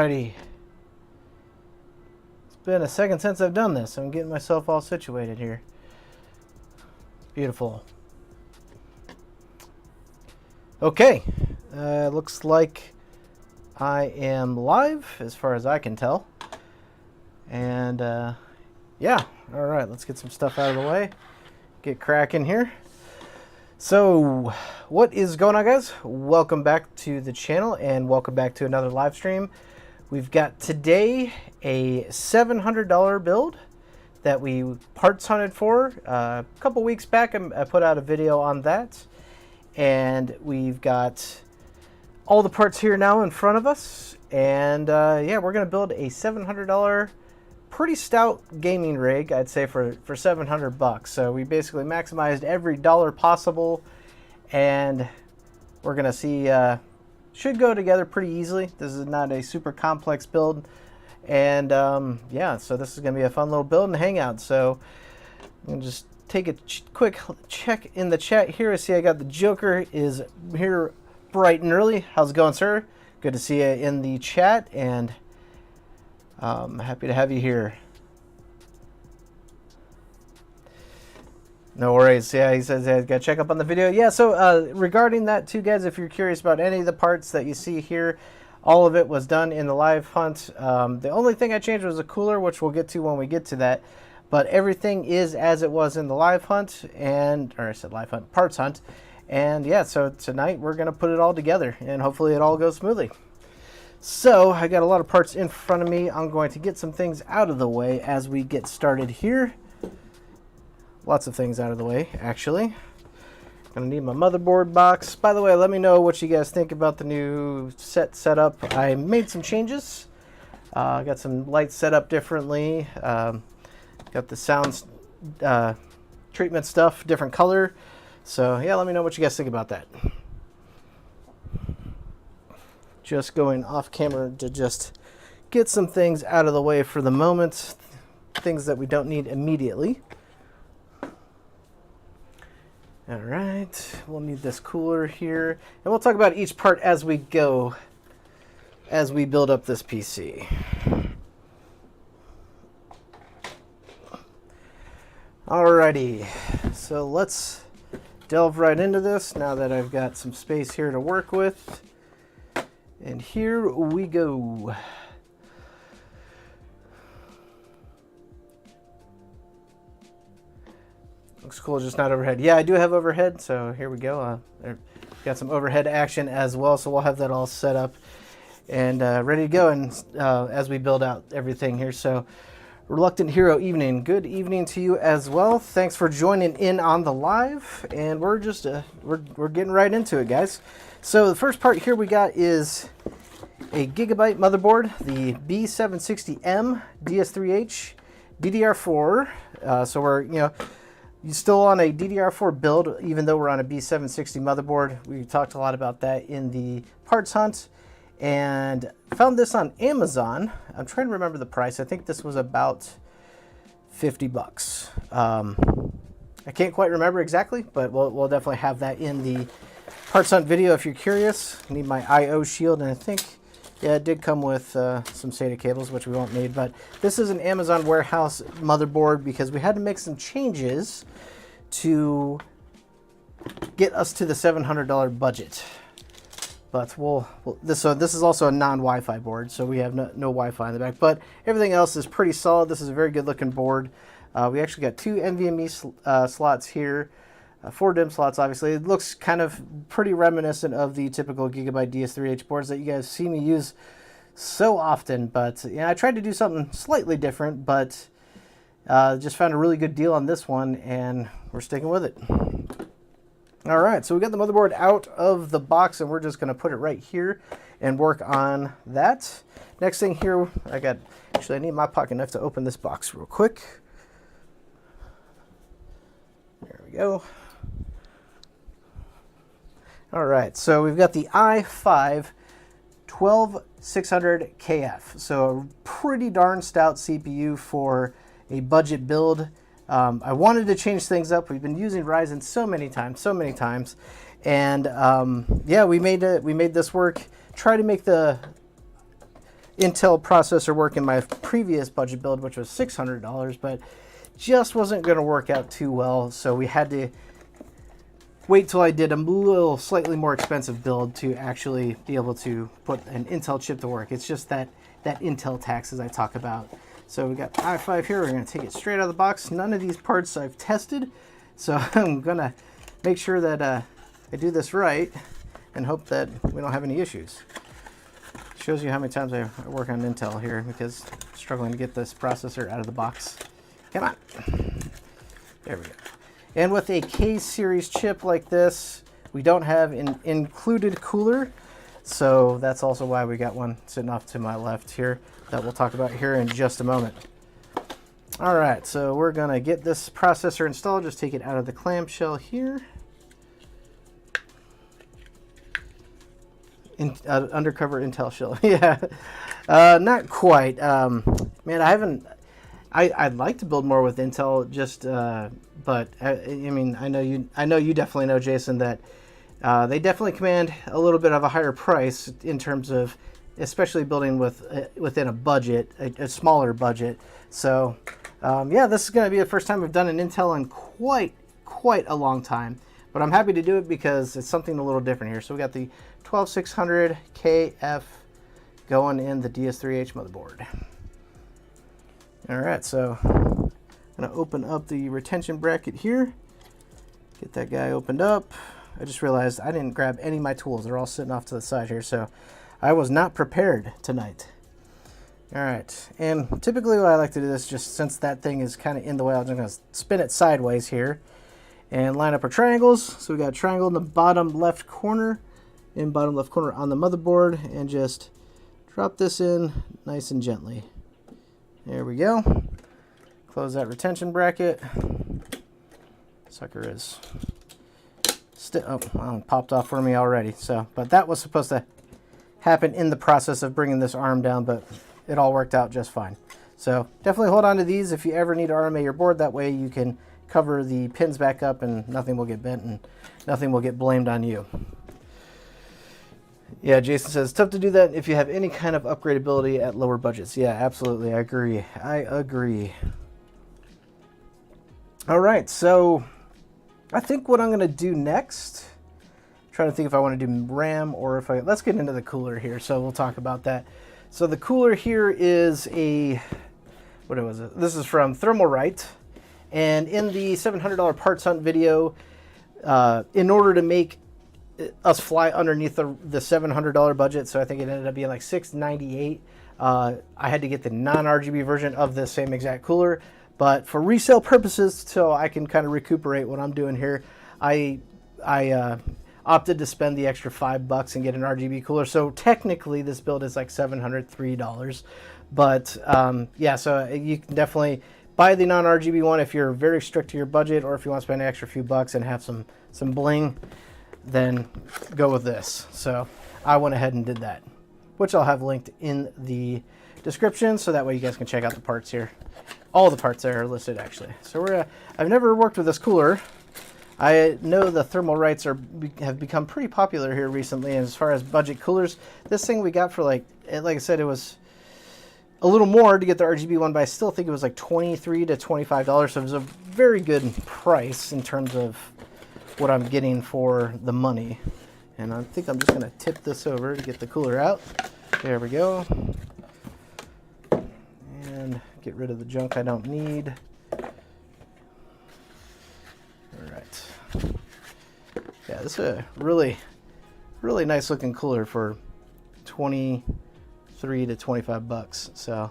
Alrighty. It's been a second since I've done this. I'm getting myself all situated here. Beautiful. Okay. Looks like I am live as far as I can tell. And yeah. Alright, let's get some stuff out of the way. Get cracking here. So, what is going on, guys? Welcome back to the channel and welcome back to another live stream. We've got today a $700 build that we parts hunted for. A couple weeks back, I put out a video on that. And we've got all the parts here now in front of us. And yeah, we're going to build a $700 pretty stout gaming rig, I'd say, for 700 bucks. So we basically maximized every dollar possible, and we're gonna see should go together pretty easily. This is not a super complex build, and yeah, so this is gonna be a fun little build and hangout. So I'm gonna just take a quick check in the chat here. I see I got the Joker is here bright and early. How's it going, sir? Good to see you in the chat, and happy to have you here. No worries. Yeah, he says I got to check up on the video. Yeah, so regarding that too, guys, if you're curious about any of the parts that you see here, all of it was done in the live hunt. The only thing I changed was a cooler, which we'll get to when we get to that. But everything is as it was in the live hunt, or I said live hunt, parts hunt. And yeah, so tonight we're going to put it all together, and hopefully it all goes smoothly. So I got a lot of parts in front of me. I'm going to get some things out of the way as we get started here. Lots of things out of the way, actually. Gonna need my motherboard box. By the way, let me know what you guys think about the new setup. I made some changes. Got some lights set up differently. Got the sound treatment stuff, different color. So yeah, let me know what you guys think about that. Just going off camera to just get some things out of the way for the moment. Things that we don't need immediately. All right, we'll need this cooler here. And we'll talk about each part as we go, as we build up this PC. Alrighty, so let's delve right into this now that I've got some space here to work with. And here we go. Looks cool, just not overhead. Yeah, I do have overhead, so here we go. Got some overhead action as well, so we'll have that all set up and ready to go. And as we build out everything here, so Reluctant Hero evening. Good evening to you as well. Thanks for joining in on the live, and we're just we're getting right into it, guys. So the first part here we got is a Gigabyte motherboard, the B760M DS3H DDR4. So we're still on a DDR4 build, even though we're on a B760 motherboard. We talked a lot about that in the parts hunt, and found this on Amazon. I'm trying to remember the price. I think this was about 50 bucks. I can't quite remember exactly, but we'll definitely have that in the parts hunt video if you're curious. I need my I/O shield, and I think, yeah, it did come with some SATA cables, which we won't need. But this is an Amazon warehouse motherboard because we had to make some changes to get us to the $700 budget. But this is also a non-Wi-Fi board, so we have no Wi-Fi in the back. But everything else is pretty solid. This is a very good looking board. We actually got 2 NVMe slots here. 4 DIMM slots, obviously. It looks kind of pretty reminiscent of the typical Gigabyte DS3H boards that you guys see me use so often. But yeah, I tried to do something slightly different, but just found a really good deal on this one, and we're sticking with it. All right, so we got the motherboard out of the box, and we're just going to put it right here and work on that. Next thing here, I need my pocket knife to open this box real quick. There we go. All right, so we've got the i5 12600KF. So a pretty darn stout CPU for a budget build. I wanted to change things up. We've been using Ryzen so many times, and yeah, we made this work. Try to make the Intel processor work in my previous budget build, which was $600, but just wasn't going to work out too well. So we had to wait till I did a little slightly more expensive build to actually be able to put an Intel chip to work. It's just that Intel tax as I talk about. So we got i5 here. We're going to take it straight out of the box. None of these parts I've tested, so I'm going to make sure that I do this right and hope that we don't have any issues. Shows you how many times I work on Intel here because I'm struggling to get this processor out of the box. Come on. There we go. And with a K-series chip like this, we don't have an included cooler. So that's also why we got one sitting off to my left here that we'll talk about here in just a moment. All right, so we're gonna get this processor installed. Just take it out of the clamshell here. Undercover Intel shell. Yeah, not quite. Man, I'd like to build more with Intel, but I mean, I know you definitely know, Jason, that they definitely command a little bit of a higher price in terms of, especially building within a budget, a smaller budget. So, yeah, this is going to be the first time I've done an Intel in quite a long time. But I'm happy to do it because it's something a little different here. So we got the 12600 KF going in the DS3H motherboard. All right, so I'm going to open up the retention bracket here. Get that guy opened up. I just realized I didn't grab any of my tools. They're all sitting off to the side here, so I was not prepared tonight. All right, and typically what I like to do this, just since that thing is kind of in the way, I'm just going to spin it sideways here and line up our triangles. So we got a triangle in the bottom left corner, on the motherboard, and just drop this in nice and gently. There we go. Close that retention bracket. Sucker is popped off for me already. So, but that was supposed to happen in the process of bringing this arm down, but it all worked out just fine. So definitely hold on to these if you ever need to RMA your board. That way you can cover the pins back up and nothing will get bent and nothing will get blamed on you. Yeah, Jason says, tough to do that if you have any kind of upgradability at lower budgets. Yeah, absolutely. I agree. All right, so I think what I'm going to do next, trying to think if I want to do RAM or if let's get into the cooler here. So we'll talk about that. So the cooler here is what was it? This is from Thermalright. And in the $700 parts hunt video, in order to make us fly underneath the $700 budget, so I think it ended up being like $698. I had to get the non-RGB version of this same exact cooler, but for resale purposes, so I can kind of recuperate what I'm doing here, I opted to spend the extra $5 and get an RGB cooler. So technically, this build is like $703, but yeah, so you can definitely buy the non-RGB one if you're very strict to your budget, or if you want to spend an extra few bucks and have some bling, then go with this. So I went ahead and did that, which I'll have linked in the description, so that way you guys can check out the parts here. All the parts there are listed, actually. So I've never worked with this cooler. I know the Thermalrights have become pretty popular here recently, and as far as budget coolers, this thing we got for like I said, it was a little more to get the RGB one, but I still think it was like $23 to $25, so it was a very good price in terms of what I'm getting for the money. And I think I'm just going to tip this over to get the cooler out. There we go. And get rid of the junk I don't need. All right. Yeah, this is a really nice looking cooler for 23 to 25 bucks. So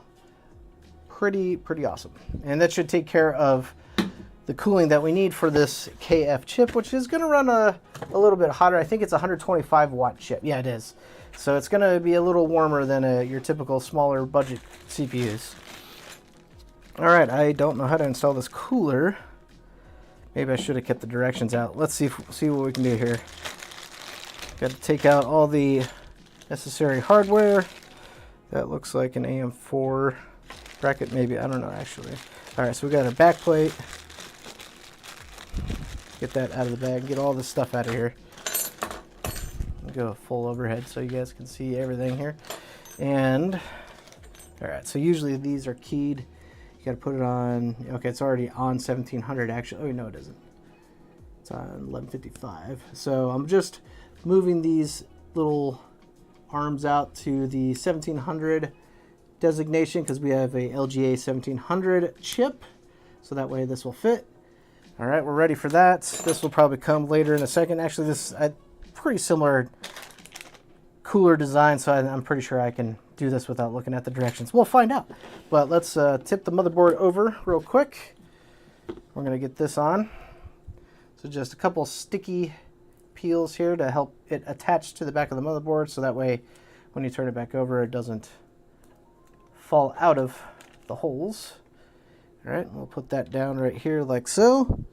pretty awesome. And that should take care of the cooling that we need for this KF chip, which is going to run a little bit hotter. I think it's a 125 watt chip. Yeah, it is. So it's going to be a little warmer than your typical smaller budget CPUs. All right, I don't know how to install this cooler. Maybe I should have kept the directions out. Let's see what we can do here. Got to take out all the necessary hardware. That looks like an AM4 bracket, maybe. I don't know, actually. All right, so we got a back plate. Get that out of the bag, get all this stuff out of here. I'll go full overhead so you guys can see everything here. And All right, so usually these are keyed. You got to put it on. Okay, it's already on 1700 actually. Oh no, it isn't. It's on 1155. So I'm just moving these little arms out to the 1700 designation because we have a LGA 1700 chip. So that way this will fit. All right, we're ready for that. This will probably come later in a second. Actually, this is a pretty similar cooler design, so I'm pretty sure I can do this without looking at the directions. We'll find out. But let's tip the motherboard over real quick. We're going to get this on. So just a couple sticky peels here to help it attach to the back of the motherboard, so that way when you turn it back over, it doesn't fall out of the holes. All right, we'll put that down right here like so.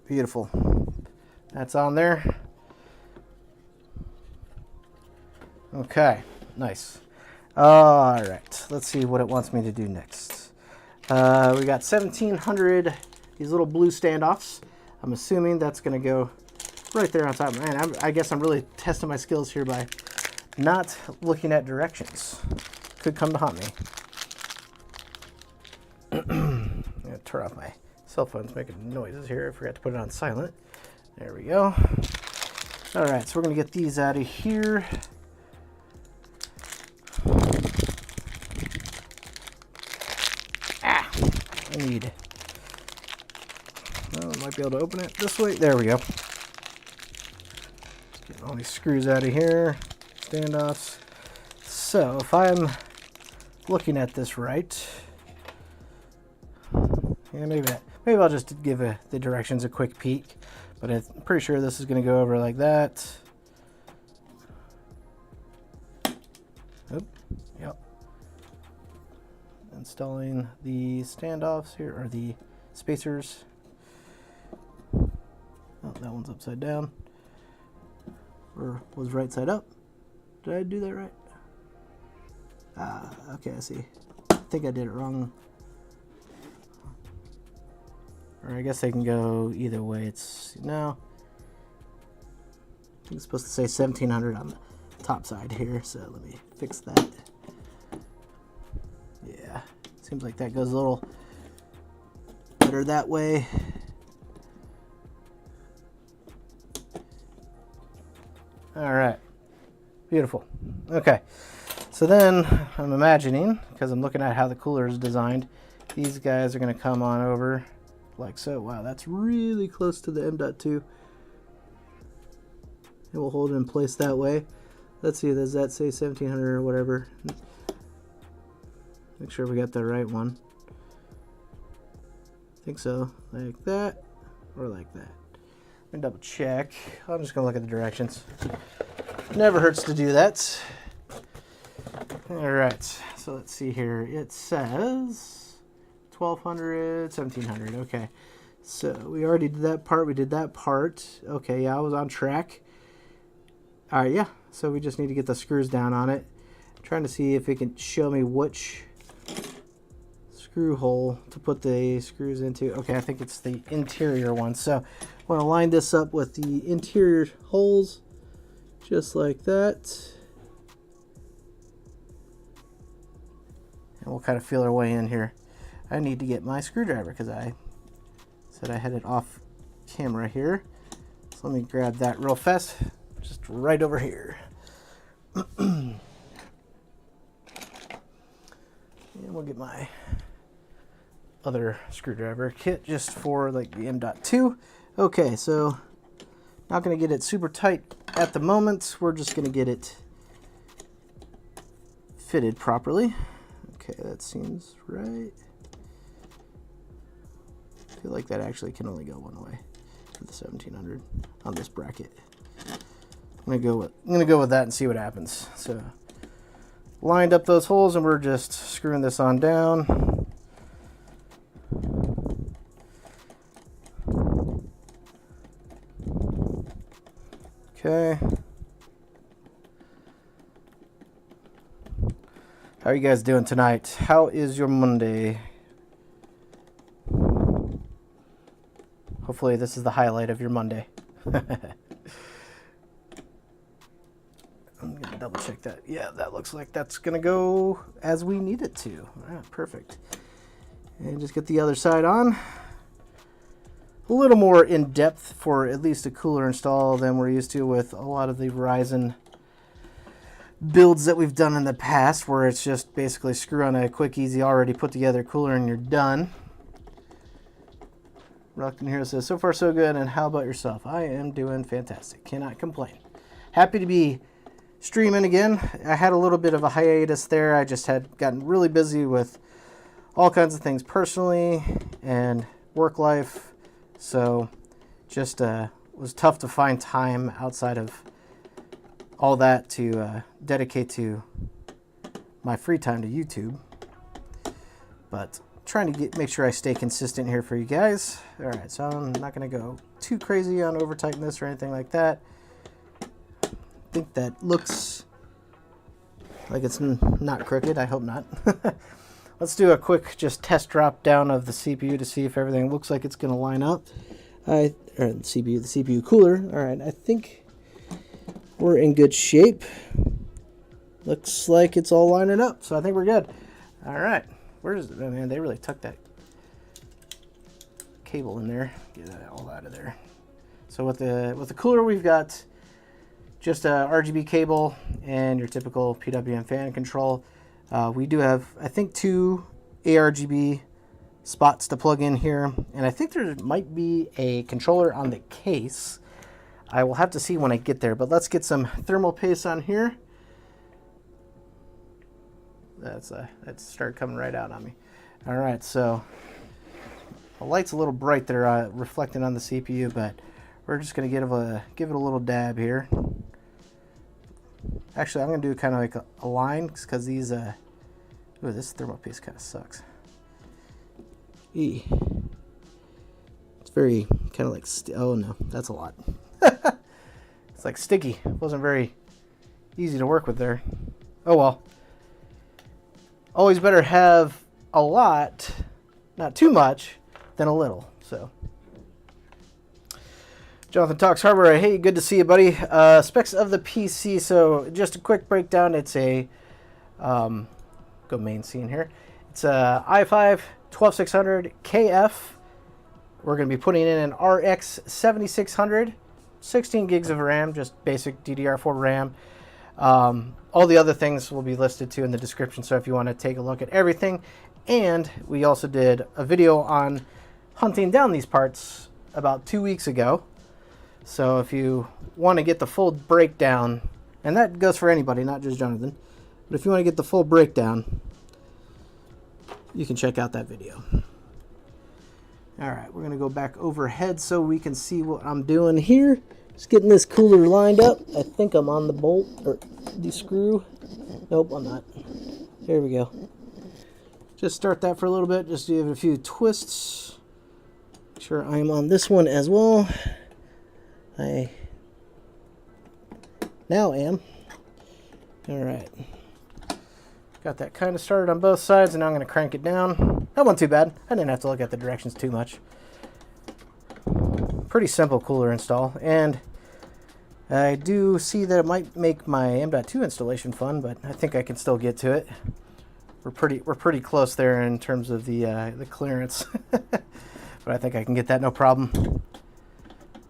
Beautiful. That's on there. Okay, nice. All right, let's see what it wants me to do next. We got 1700, these little blue standoffs. I'm assuming that's going to go right there on top. Man, I guess I'm really testing my skills here by not looking at directions. Could come to haunt me. I'm gonna turn off my cell phone's making noises here. I forgot to put it on silent. There we go. All right, so we're gonna get these out of here. I might be able to open it this way. There we go. Getting all these screws out of here. Standoffs. So if I'm looking at this right, yeah, maybe I'll just give the directions a quick peek, but I'm pretty sure this is going to go over like that. Oop, yep. Installing the standoffs here, or the spacers. Oh, that one's upside down. Or was right side up. Did I do that right? Ah, okay, I see. I think I did it wrong. Or I guess they can go either way. It's no. I think it's supposed to say 1700 on the top side here, so let me fix that. Yeah, seems like that goes a little better that way. All right, beautiful. Okay, so then I'm imagining, because I'm looking at how the cooler is designed, these guys are going to come on over like so. Wow, that's really close to the M.2. It will hold it in place that way. Let's see, does that say 1700 or whatever? Make sure we got the right one. I think so. Like that, or like that. Let me double check. I'm just gonna look at the directions. Never hurts to do that. All right, so let's see here. It says 1200, 1700. Okay, so we already did that part. We did that part. Okay, yeah, I was on track. All right, yeah. So we just need to get the screws down on it. I'm trying to see if it can show me which screw hole to put the screws into. Okay, I think it's the interior one. So I want to line this up with the interior holes, just like that. And we'll kind of feel our way in here. I need to get my screwdriver because I said I had it off camera here. So let me grab that real fast, just right over here. And we'll get my other screwdriver kit just for like the M.2. Okay, so not going to get it super tight at the moment. We're just going to get it fitted properly. Okay, that seems right. I feel like that actually can only go one way for the 1700 on this bracket. I'm gonna go with that and see what happens. So lined up those holes, and we're just screwing this on down. Okay. How are you guys doing tonight? How is your Monday? Hopefully this is the highlight of your Monday. I'm going to double check that. Yeah, that looks like that's going to go as we need it to. All right, perfect. And just get the other side on. A little more in depth for at least a cooler install than we're used to with a lot of the Verizon builds that we've done in the past, where it's just basically screw on a quick, easy, already put together cooler and you're done. Reluctant Hero says, so far so good, and how about yourself? I am doing fantastic. Cannot complain. Happy to be streaming again. I had a little bit of a hiatus there. I just had gotten really busy with all kinds of things personally and work life. So just was tough to find time outside of all that to dedicate to my free time to YouTube. But trying to make sure I stay consistent here for you guys. All right, so I'm not going to go too crazy on over tighten this or anything like that. I think that looks like it's not crooked. I hope not. Let's do a quick just test drop down of the CPU to see if everything looks like it's going to line up. Or the CPU cooler. All right, I think we're in good shape. Looks like it's all lining up, so I think we're good. All right, where's it? Oh, man, they really tucked that cable in there. Get that all out of there. So with the cooler, we've got just a RGB cable and your typical PWM fan control. We do have, I think, 2 ARGB spots to plug in here, and I think there might be a controller on the case. I will have to see when I get there, but let's get some thermal paste on here. That's started coming right out on me. All right, so the light's a little bright there, reflecting on the CPU, but we're just gonna give it a little dab here. Actually, I'm gonna do kind of like a line, because these ooh, this thermal paste kind of sucks. It's very kind of like oh no, that's a lot. It's like sticky. It wasn't very easy to work with there. Oh well. Always better have a lot, not too much, than a little. So Jonathan Talks Hardware. Hey, good to see you, buddy. Specs of the PC. So just a quick breakdown. It's a go main scene here. It's a i5 12600 KF. We're going to be putting in an RX 7600, 16 gigs of RAM, just basic DDR4 RAM. All the other things will be listed too in the description, so if you want to take a look at everything. And we also did a video on hunting down these parts about 2 weeks ago. So if you want to get the full breakdown, and that goes for anybody, not just Jonathan, but if you want to get the full breakdown, you can check out that video. All right, we're going to go back overhead so we can see what I'm doing here. Just getting this cooler lined up. I think I'm on the bolt or the screw. Nope, I'm not. There we go. Just start that for a little bit, just give it a few twists. Make sure I'm on this one as well. I now am. All right. Got that kind of started on both sides, and now I'm going to crank it down. That wasn't too bad. I didn't have to look at the directions too much. Pretty simple cooler install, and I do see that it might make my M.2 installation fun, but I think I can still get to it. We're pretty close there in terms of the clearance, but I think I can get that no problem.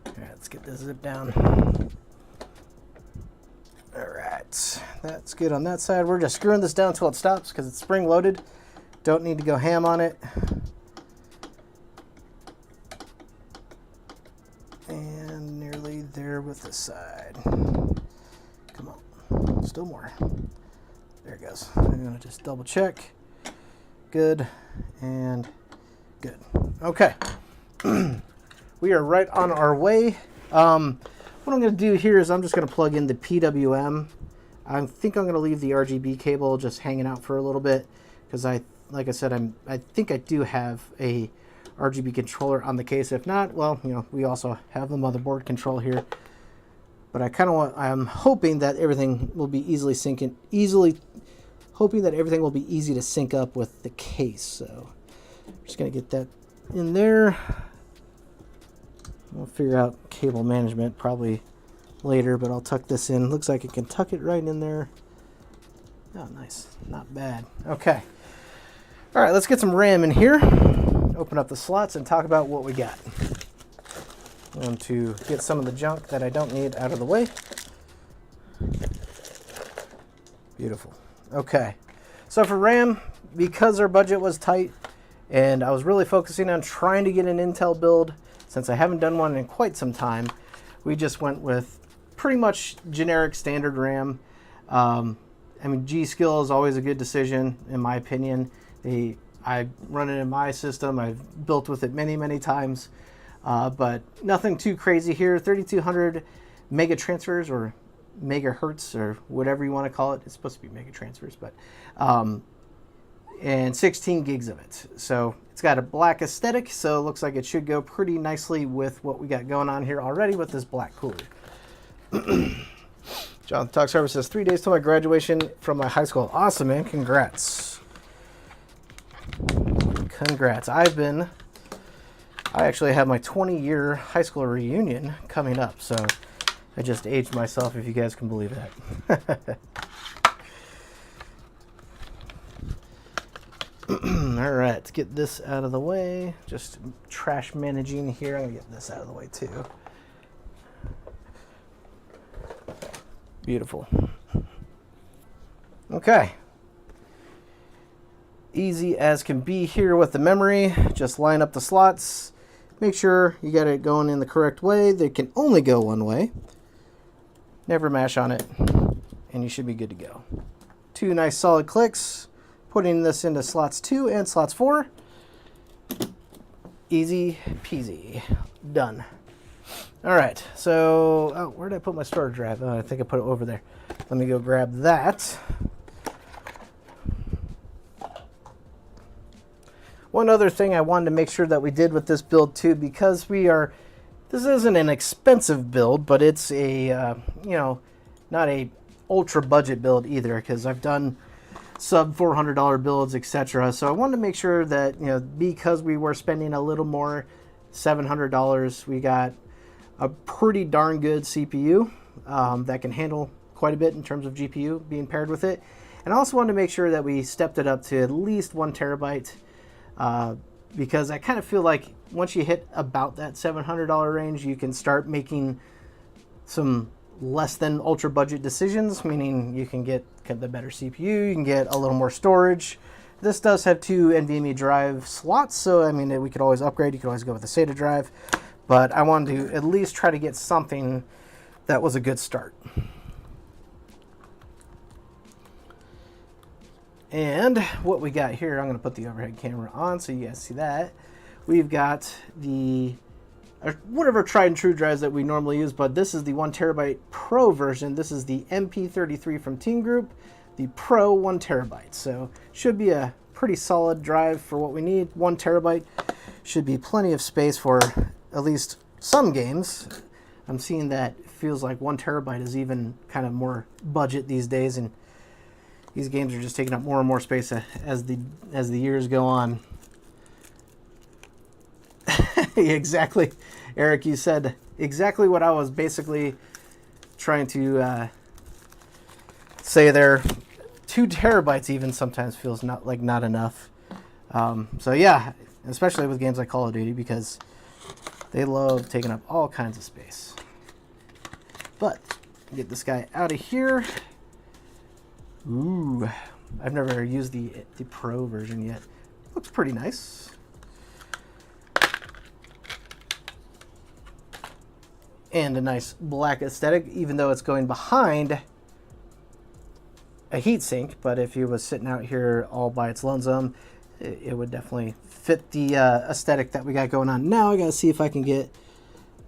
All right, let's get this zip down. All right, that's good on that side. We're just screwing this down until it stops because it's spring loaded. Don't need to go ham on it. And nearly there with this side. Come on, still more. There it goes. I'm gonna just double check. Good and good. Okay. We are right on our way. What I'm going to do here is I'm just going to plug in the PWM. I think I'm going to leave the RGB cable just hanging out for a little bit because like I said, I think I do have a RGB controller on the case. If not, well, you know, we also have the motherboard control here. But I'm hoping that everything will be everything will be easy to sync up with the case. So I'm just going to get that in there. We'll figure out cable management probably later, but I'll tuck this in. Looks like it can tuck it right in there. Oh, nice. Not bad. Okay. All right, let's get some RAM in here. Open up the slots and talk about what we got. I'm going to get some of the junk that I don't need out of the way. Beautiful. Okay. So for RAM, because our budget was tight and I was really focusing on trying to get an Intel build, since I haven't done one in quite some time, we just went with pretty much generic standard RAM. I mean, G-Skill is always a good decision, in my opinion. I run it in my system. I've built with it many, many times, but nothing too crazy here. 3200 mega transfers or megahertz or whatever you want to call it. It's supposed to be mega transfers, but and 16 gigs of it. So it's got a black aesthetic, so it looks like it should go pretty nicely with what we got going on here already with this black cooler. Jonathan Talk Server says 3 days till my graduation from my high school. Awesome, man. Congrats. Congrats. I actually have my 20-year high school reunion coming up, so I just aged myself, if you guys can believe that. All right, let's get this out of the way. Just trash managing here. I'm gonna get this out of the way too. Beautiful. Okay. Easy as can be here with the memory. Just line up the slots. Make sure you got it going in the correct way. They can only go one way. Never mash on it, and you should be good to go. 2 nice solid clicks. Putting this into slots 2 and slots 4. Easy peasy. Done. All right, so oh, where did I put my storage drive? Oh, I think I put it over there. Let me go grab that. One other thing I wanted to make sure that we did with this build too, because this isn't an expensive build, but it's a, not a ultra budget build either, because I've done sub $400 builds, etc. So I wanted to make sure that, because we were spending a little more, $700, we got a pretty darn good CPU that can handle quite a bit in terms of GPU being paired with it. And I also wanted to make sure that we stepped it up to at least 1 terabyte, because I kind of feel like once you hit about that $700 range, you can start making some less than ultra budget decisions, meaning you can get the better CPU, you can get a little more storage. This does have 2 NVMe drive slots, so I mean, we could always upgrade. You could always go with a SATA drive, but I wanted to at least try to get something that was a good start. And what we got here, I'm going to put the overhead camera on so you guys see that. We've got the whatever tried and true drives that we normally use, but this is the 1 terabyte Pro version. This is the MP33 from Team Group, the Pro 1 terabyte. So should be a pretty solid drive for what we need. 1 terabyte should be plenty of space for at least some games. I'm seeing that it feels like 1 terabyte is even kind of more budget these days, and these games are just taking up more and more space as the years go on. Exactly, Eric, you said exactly what I was basically trying to say there. 2 terabytes even sometimes feels not enough. So yeah, especially with games like Call of Duty, because they love taking up all kinds of space. But get this guy out of here. Ooh, I've never used the Pro version yet. Looks pretty nice. And a nice black aesthetic, even though it's going behind a heatsink. But if it was sitting out here all by its lonesome, it would definitely fit the aesthetic that we got going on. Now I gotta see if I can get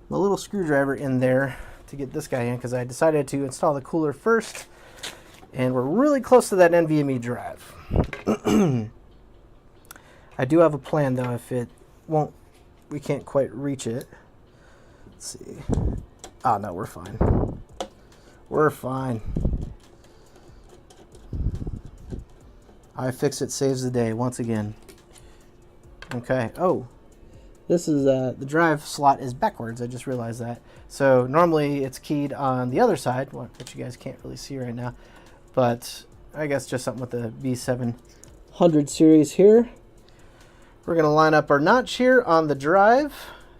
my little screwdriver in there to get this guy in, because I decided to install the cooler first, and we're really close to that NVMe drive. I do have a plan though, if we can't quite reach it. Let's see. Oh no, we're fine. We're fine. iFixit saves the day once again. Okay. Oh, This is the drive slot is backwards. I just realized that. So normally it's keyed on the other side, which you guys can't really see right now. But I guess just something with the B700 series here. We're going to line up our notch here on the drive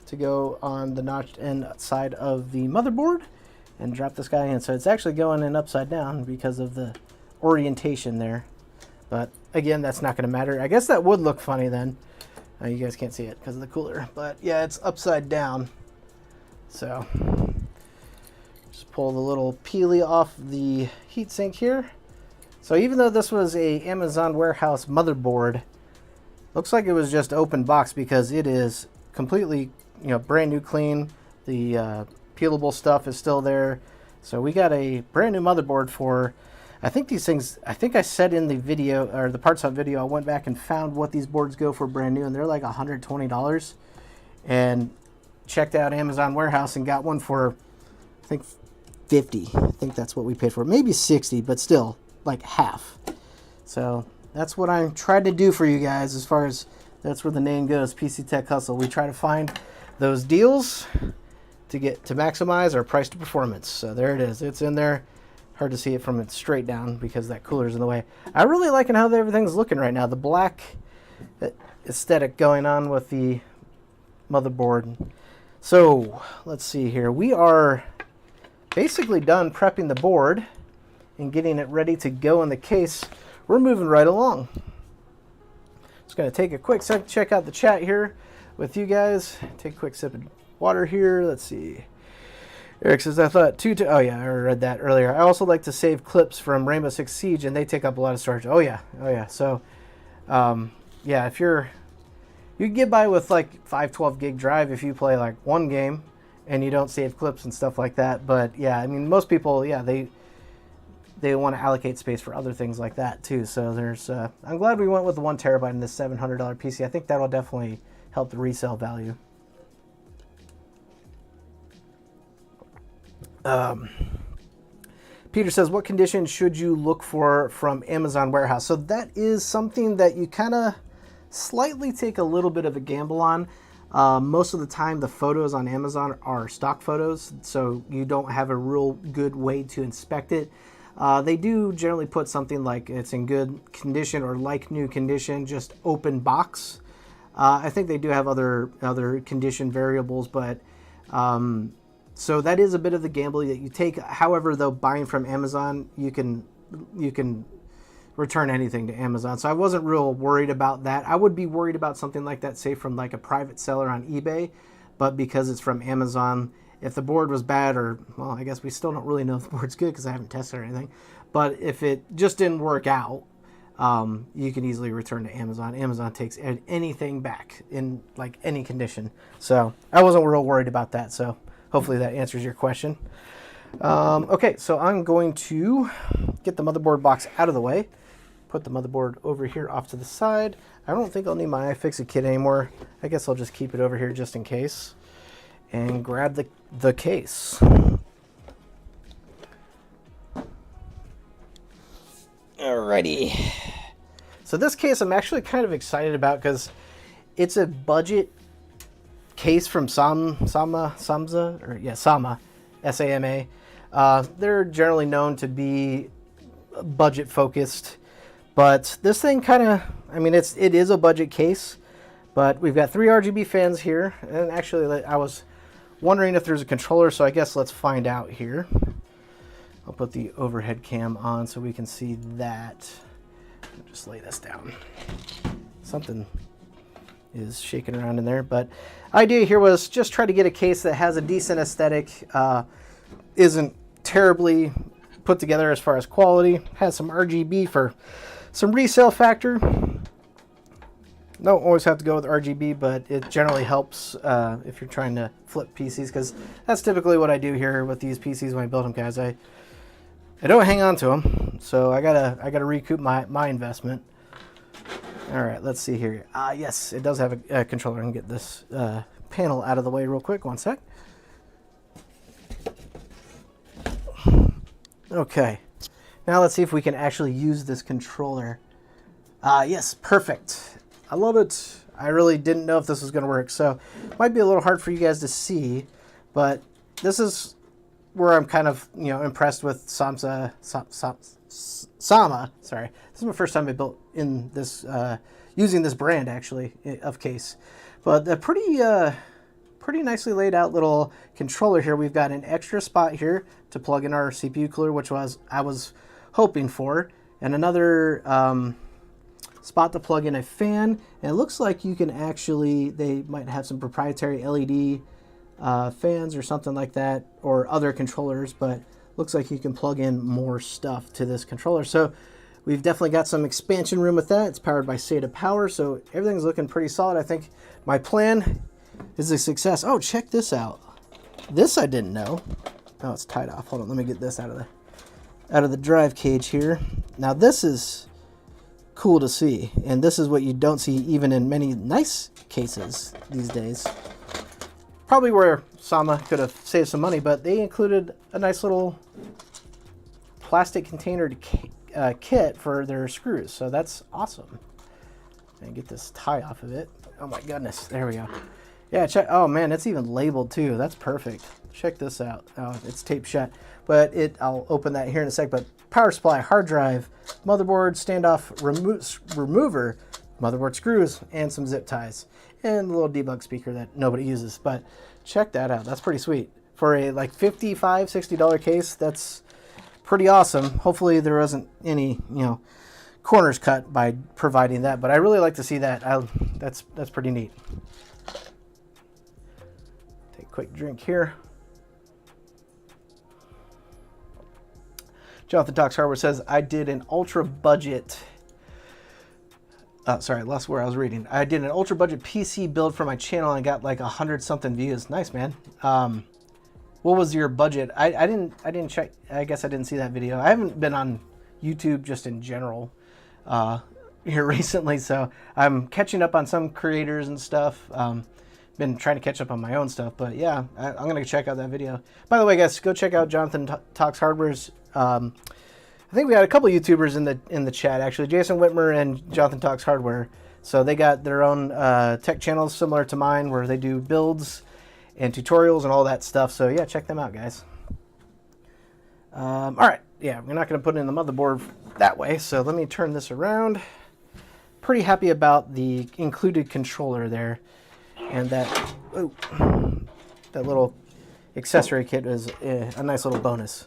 to go on the notched end side of the motherboard and drop this guy in. So it's actually going in upside down because of the orientation there. But again, that's not going to matter. I guess that would look funny then. You guys can't see it because of the cooler. But yeah, it's upside down. So just pull the little peely off the heatsink here. So even though this was a Amazon warehouse motherboard, looks like it was just open box because it is completely, brand new clean. The peelable stuff is still there. So we got a brand new motherboard for, I think these things, I think I said in the video, or the parts on video, I went back and found what these boards go for brand new, and they're like $120. And checked out Amazon warehouse and got one for, I think, 50. I think that's what we paid for. Maybe 60, but still, like half. So that's what I'm trying to do for you guys, as far as that's where the name goes, PC Tech Hustle. We try to find those deals to maximize our price to performance. So there it is. It's in there. Hard to see it from it straight down because that cooler's in the way. I really liking how everything's looking right now. The black aesthetic going on with the motherboard. So let's see here. We are basically done prepping the board and getting it ready to go in the case. We're moving right along. Just going to take a quick second to check out the chat here with you guys. Take a quick sip of water here. Let's see. Eric says, I thought oh yeah, I read that earlier. I also like to save clips from Rainbow Six Siege, and they take up a lot of storage. Oh yeah. So, yeah, if you can get by with like 512 gig drive if you play like one game and you don't save clips and stuff like that. But yeah, I mean, most people, yeah, they want to allocate space for other things like that too. So there's, I'm glad we went with the 1 terabyte in this $700 PC. I think that'll definitely help the resale value. Peter says, what condition should you look for from Amazon warehouse? So that is something that you kind of slightly take a little bit of a gamble on. Most of the time the photos on Amazon are stock photos, so you don't have a real good way to inspect it. They do generally put something like it's in good condition or like new condition, just open box. I think they do have other condition variables, but so that is a bit of the gamble that you take. However, though, buying from Amazon, you can return anything to Amazon. So I wasn't real worried about that. I would be worried about something like that, say from like a private seller on eBay, but because it's from Amazon, if the board was bad, or, well, I guess we still don't really know if the board's good because I haven't tested or anything, but if it just didn't work out, you can easily return to Amazon. Amazon takes anything back in like any condition. So I wasn't real worried about that. So hopefully that answers your question. Okay, so I'm going to get the motherboard box out of the way. Put the motherboard over here off to the side. I don't think I'll need my iFixit kit anymore. I guess I'll just keep it over here just in case. And grab the case. Alrighty. So this case I'm actually kind of excited about because it's a budget case from Sama, S-A-M-A. They're generally known to be budget focused, but this thing kind of, I mean, it is a budget case, but we've got 3 RGB fans here, and actually I was wondering if there's a controller, so I guess let's find out here. I'll put the overhead cam on so we can see that. I'll just lay this down. Something is shaking around in there, but idea here was just try to get a case that has a decent aesthetic, isn't terribly put together as far as quality, has some RGB for some resale factor. Don't always have to go with RGB, but it generally helps if you're trying to flip PCs, because that's typically what I do here with these PCs when I build them, guys. I don't hang on to them, so I gotta recoup my investment. All right, let's see here. Yes, it does have a controller. I can get this panel out of the way real quick. One sec. Okay, now let's see if we can actually use this controller. Yes, perfect. I love it. I really didn't know if this was going to work. So it might be a little hard for you guys to see, but this is where I'm kind of, impressed with Sama. Sorry. This is my first time I built in this, using this brand actually of case. But a pretty nicely laid out little controller here. We've got an extra spot here to plug in our CPU cooler, which I was hoping for, and another spot to plug in a fan. And it looks like you can actually, they might have some proprietary LED fans or something like that, or other controllers, but looks like you can plug in more stuff to this controller. So we've definitely got some expansion room with that. It's powered by SATA power, so everything's looking pretty solid. I think my plan is a success. Oh, check this out. This I didn't know. Oh, it's tied off. Hold on, let me get this out of the drive cage here. Now this is cool to see, and this is what you don't see even in many nice cases these days. Probably where Sama could have saved some money, but they included a nice little plastic container kit for their screws, so that's awesome. And get this tie off of it. Oh my goodness, there we go. Yeah, check. Oh man, it's even labeled too. That's perfect. Check this out. Oh, it's taped shut, but I'll open that here in a sec. But power supply, hard drive, motherboard, standoff remover, motherboard screws, and some zip ties, and a little debug speaker that nobody uses. But check that out. That's pretty sweet for a like $55, $60 case. That's pretty awesome. Hopefully there wasn't any corners cut by providing that, but I really like to see that. That's pretty neat. Take a quick drink here. Jonathan Talks Hardware says, I did an ultra budget. Sorry, lost where I was reading. I did an ultra budget PC build for my channel and I got like 100 something views. Nice, man. What was your budget? I didn't check. I guess I didn't see that video. I haven't been on YouTube just in general here recently, so I'm catching up on some creators and stuff. Been trying to catch up on my own stuff, but yeah, I'm gonna check out that video. By the way, guys, go check out Jonathan Talks Hardware's. I think we had a couple YouTubers in the chat actually, Jason Whitmer and Jonathan Talks Hardware. So they got their own tech channels similar to mine, where they do builds and tutorials and all that stuff. So yeah, check them out, guys. All right, yeah, we're not going to put in the motherboard that way, so let me turn this around. Pretty happy about the included controller there, and that little accessory kit is a nice little bonus.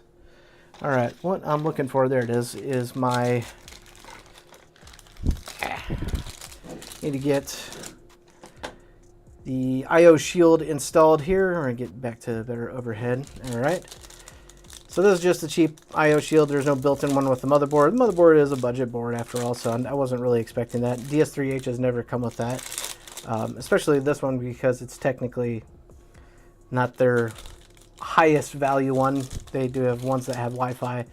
All right, what I'm looking for, there it is my, need to get the IO shield installed here, or get back to better overhead. All right. So this is just a cheap IO shield. There's no built-in one with the motherboard. The motherboard is a budget board after all, so I wasn't really expecting that. DS3H has never come with that, especially this one because it's technically not their highest value one. They do have ones that have Wi-Fi.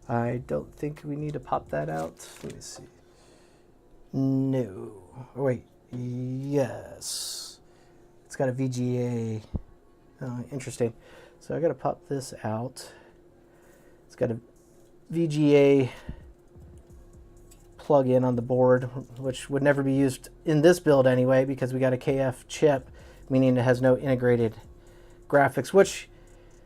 I don't think we need to pop that out. Let me see. No. Oh, wait. Yes. It's got a VGA. Interesting. So I got to pop this out. It's got a VGA plug-in on the board, which would never be used in this build anyway, because we got a KF chip, meaning it has no integrated graphics, which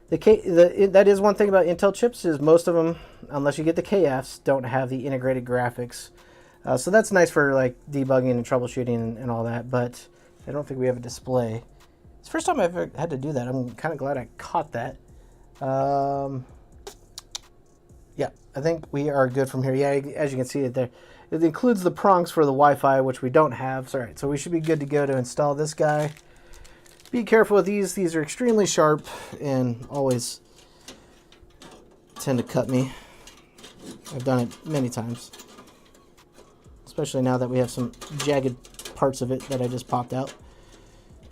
that is one thing about Intel chips, is most of them, unless you get the KFs, don't have the integrated graphics. So that's nice for like debugging and troubleshooting and all that, but I don't think we have a display. It's the first time I've ever had to do that. I'm kind of glad I caught that. Yeah, I think we are good from here. Yeah, as you can see it there, it includes the prongs for the Wi-Fi, which we don't have. All right, so we should be good to go to install this guy. Be careful with these. These are extremely sharp and always tend to cut me. I've done it many times, especially now that we have some jagged parts of it that I just popped out.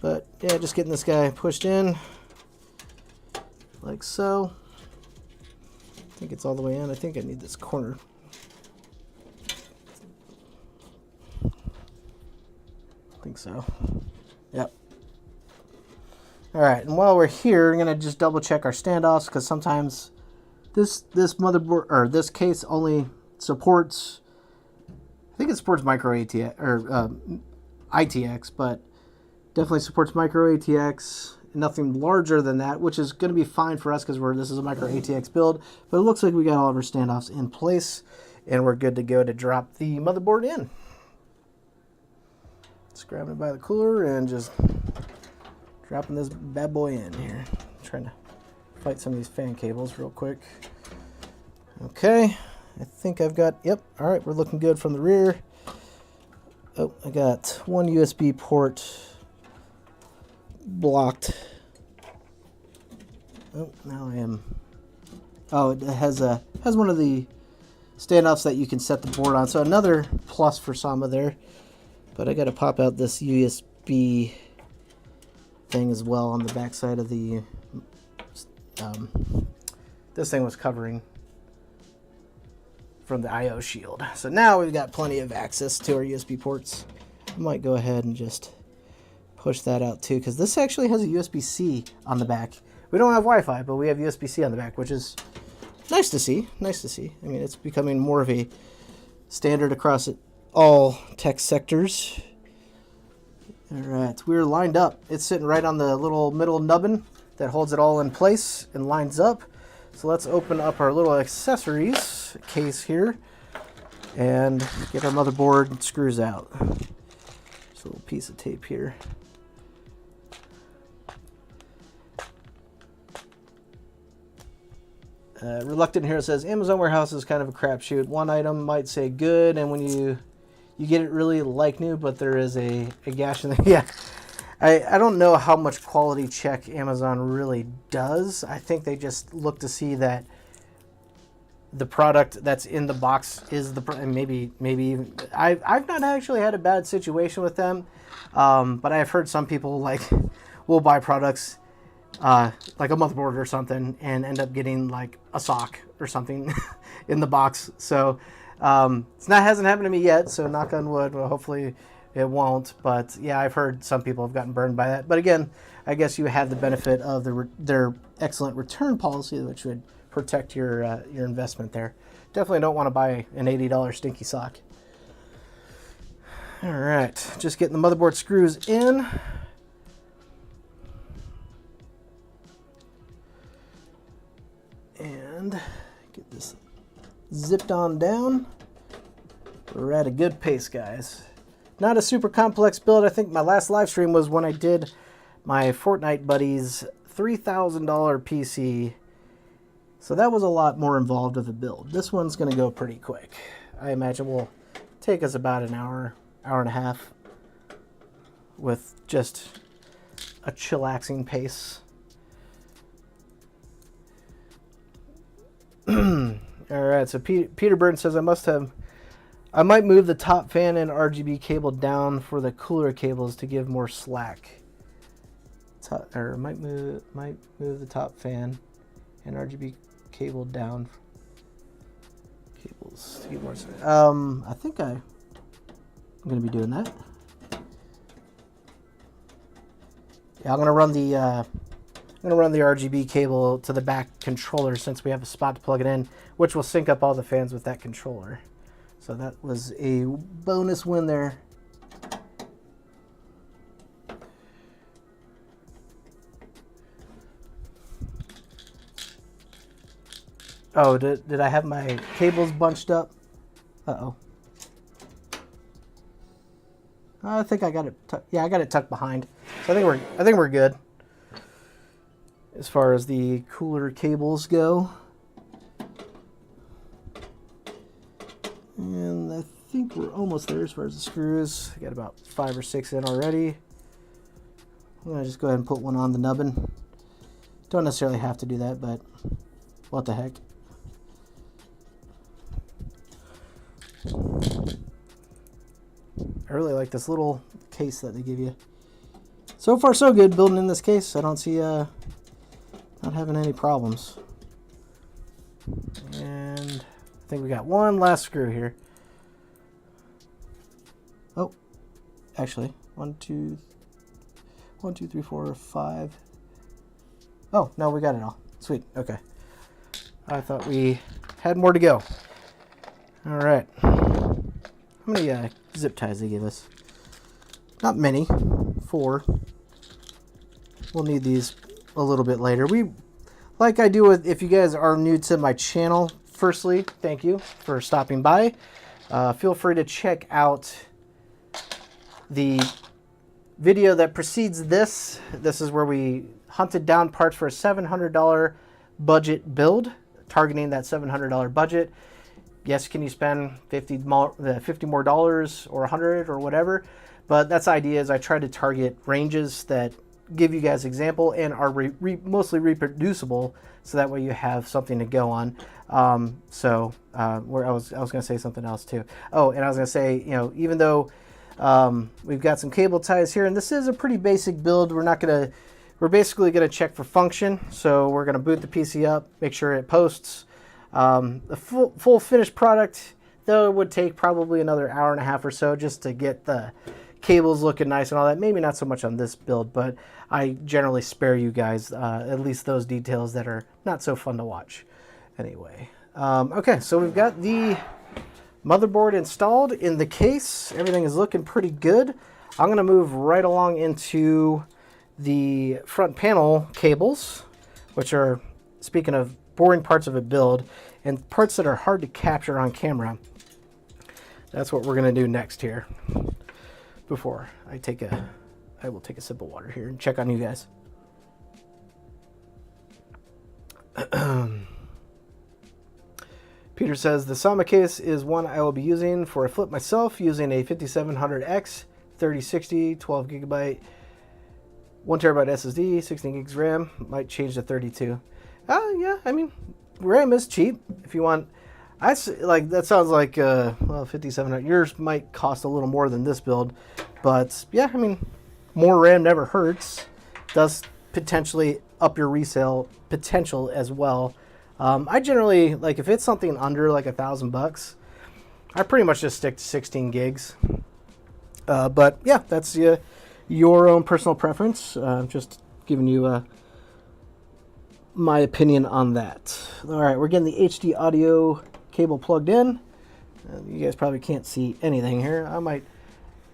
But yeah, just getting this guy pushed in like so. I think it's all the way in. I think I need this corner. I think so. Yep. All right, and while we're here, I'm gonna just double check our standoffs, because sometimes this motherboard, or this case, only supports, I think it supports micro ATX or ITX, but definitely supports micro ATX. Nothing larger than that, which is going to be fine for us because this is a micro ATX build. But it looks like we got all of our standoffs in place, and we're good to go to drop the motherboard in. Just grabbing it by the cooler and just dropping this bad boy in here. Trying to fight some of these fan cables real quick. Okay, I think I've got, yep, all right, we're looking good from the rear. Oh, I got one USB port blocked. Oh, now I am, oh, it has one of the standoffs that you can set the board on, so another plus for Sama there. But I got to pop out this USB thing as well on the back side of the, this thing was covering from the I/O shield. So now we've got plenty of access to our USB ports. I might go ahead and just push that out too, because this actually has a USB-C on the back. We don't have Wi-Fi, but we have USB-C on the back, which is nice to see. Nice to see. I mean, it's becoming more of a standard across all tech sectors. All right, we're lined up. It's sitting right on the little middle nubbin that holds it all in place and lines up. So let's open up our little accessories case here and get our motherboard screws out. Just a little piece of tape here. Reluctant Hero says, Amazon Warehouse is kind of a crapshoot. One item might say good, and when you get it really like new, but there is a gash in there. Yeah. I don't know how much quality check Amazon really does. I think they just look to see that the product that's in the box is the, and maybe even, I've not actually had a bad situation with them, but I've heard some people like will buy products like a motherboard or something and end up getting like a sock or something in the box. So hasn't happened to me yet, so knock on wood. Well, hopefully it won't, but yeah, I've heard some people have gotten burned by that. But again, I guess you have the benefit of their excellent return policy, which would protect your investment there. Definitely don't want to buy an $80 stinky sock. All right, just getting the motherboard screws in. And get this zipped on down. We're at a good pace, guys. Not a super complex build. I think my last live stream was when I did my Fortnite buddies $3,000 PC. So that was a lot more involved of a build. This one's going to go pretty quick. I imagine will take us about an hour, hour and a half with just a chillaxing pace. All right, so Peter Burton says, I might move the top fan and RGB cable down for the cooler cables to give more slack. Or might move the top fan and RGB cable down. Cables to give more slack. I think I'm going to be doing that. Yeah, I'm going to run the RGB cable to the back controller since we have a spot to plug it in, which will sync up all the fans with that controller. So that was a bonus win there. Oh, did I have my cables bunched up? Uh-oh. I think I got it. Yeah, I got it tucked behind. So I think we're good as far as the cooler cables go. And I think we're almost there as far as the screws. I got about 5 or 6 in already. I'm gonna just go ahead and put one on the nubbin. Don't necessarily have to do that, but what the heck. I really like this little case that they give you. So far so good building in this case. I don't see not having any problems. And I think we got one last screw here. Oh, actually, 1, 2, 3, 4, 5. Oh, no, we got it all. Sweet, okay. I thought we had more to go. All right. How many zip ties they give us? Not many, 4. We'll need these a little bit later. Like I do with, if you guys are new to my channel, firstly, thank you for stopping by. Feel free to check out the video that precedes this. This is where we hunted down parts for a $700 budget build, targeting that $700 budget. Yes, can you spend $50 more dollars or 100 or whatever? But that's the idea, is I try to target ranges that give you guys example and are mostly reproducible, so that way you have something to go on. Where I was going to say something else too. Oh, and I was going to say, you know, even though we've got some cable ties here, and this is a pretty basic build, we're basically going to check for function. So we're going to boot the PC up, make sure it posts. The full finished product, though, it would take probably another hour and a half or so just to get the cables looking nice and all that. Maybe not so much on this build, but I generally spare you guys at least those details that are not so fun to watch. Anyway, okay, so we've got the motherboard installed in the case. Everything is looking pretty good. I'm going to move right along into the front panel cables, which are, speaking of boring parts of a build and parts that are hard to capture on camera, that's what we're going to do next here. Before I will take a sip of water here and check on you guys. Peter says, the Sama case is one I will be using for a flip myself, using a 5700X 3060 12 gigabyte 1 terabyte SSD, 16 gigs RAM. Might change to 32. Yeah, I mean, RAM is cheap. If you want, like, that sounds like well, 5700. Yours might cost a little more than this build, but yeah, I mean, more RAM never hurts. Does potentially up your resale potential as well. I generally, like, if it's something under like $1,000, I pretty much just stick to 16 gigs. But yeah, that's your own personal preference. Just giving you my opinion on that. All right, we're getting the HD audio cable plugged in. You guys probably can't see anything here. I might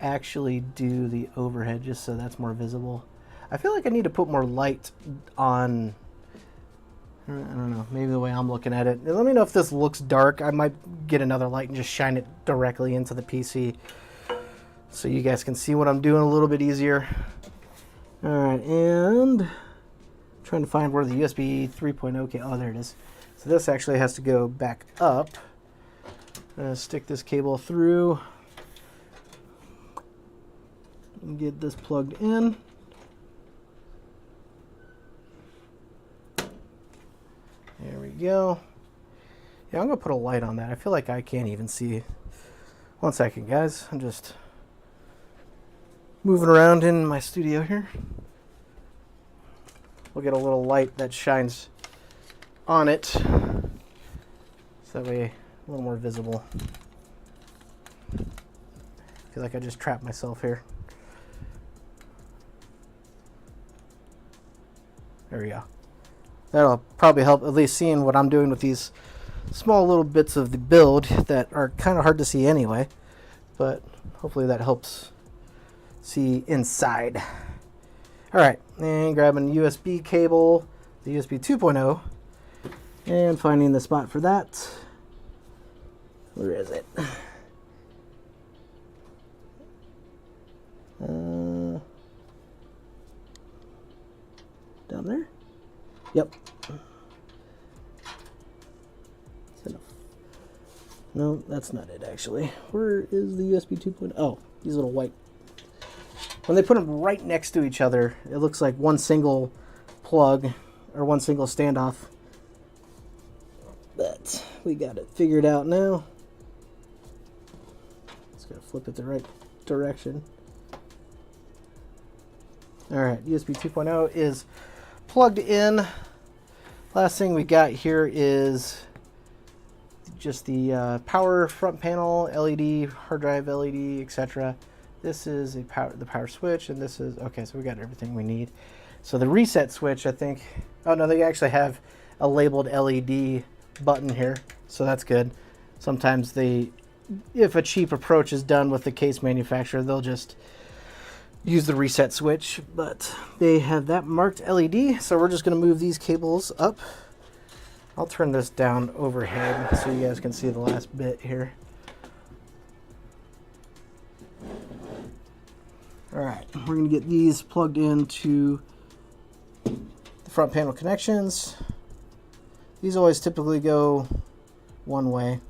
actually do the overhead just so that's more visible. I feel like I need to put more light on. I don't know, maybe the way I'm looking at it. Let me know if this looks dark. I might get another light and just shine it directly into the PC so you guys can see what I'm doing a little bit easier. All right, and trying to find where the USB 3.0 cable. Oh, there it is. So this actually has to go back up. Stick this cable through and get this plugged in. There we go. Yeah, I'm gonna put a light on that. I feel like I can't even see. One second, guys. I'm just moving around in my studio here. We'll get a little light that shines on it, so that way a little more visible. I feel like I just trapped myself here. There we go. That'll probably help at least seeing what I'm doing with these small little bits of the build that are kind of hard to see anyway, but hopefully that helps see inside. All right, and grabbing USB cable, the USB 2.0, and finding the spot for that. Where is it? Down there? Yep. No, that's not it actually. Where is the USB 2.0? Oh, these little white. When they put them right next to each other, it looks like one single plug or one single standoff. But we got it figured out now. Just gotta flip it the right direction. Alright, USB 2.0 is plugged in. Last thing we got here is just the power front panel, LED, hard drive LED, etc. This is the power switch, and this is, okay, so we got everything we need. So the reset switch, I think, oh no, they actually have a labeled LED button here, so that's good. Sometimes if a cheap approach is done with the case manufacturer, they'll just use the reset switch, but they have that marked LED. So we're just going to move these cables up. I'll turn this down overhead so you guys can see the last bit here. All right, we're going to get these plugged into the front panel connections. These always typically go one way.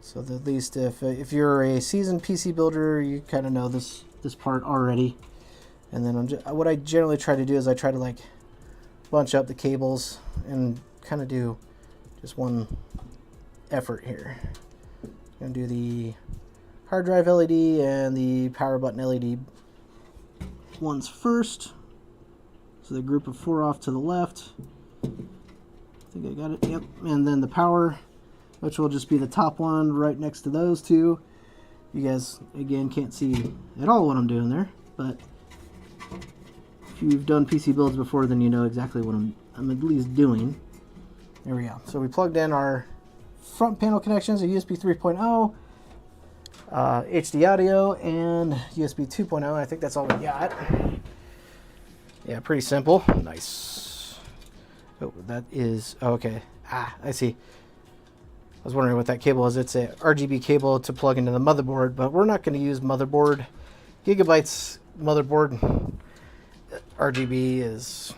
So that at least if you're a seasoned PC builder, you kind of know this part already. And then what I generally try to do is I try to like bunch up the cables and kind of do just one effort here. I'm going to do the hard drive LED and the power button LED ones first. So the group of 4 off to the left. I think I got it. Yep. And then the power, which will just be the top one right next to those two. You guys, again, can't see at all what I'm doing there, but if you've done PC builds before, then you know exactly what I'm at least doing. There we go. So we plugged in our front panel connections, a USB 3.0, HD audio, and USB 2.0. I think that's all we got. Yeah, pretty simple. Nice. Oh, that is, okay. Ah, I see. I was wondering what that cable is. It's a RGB cable to plug into the motherboard, but we're not going to use motherboard. Gigabyte's motherboard RGB is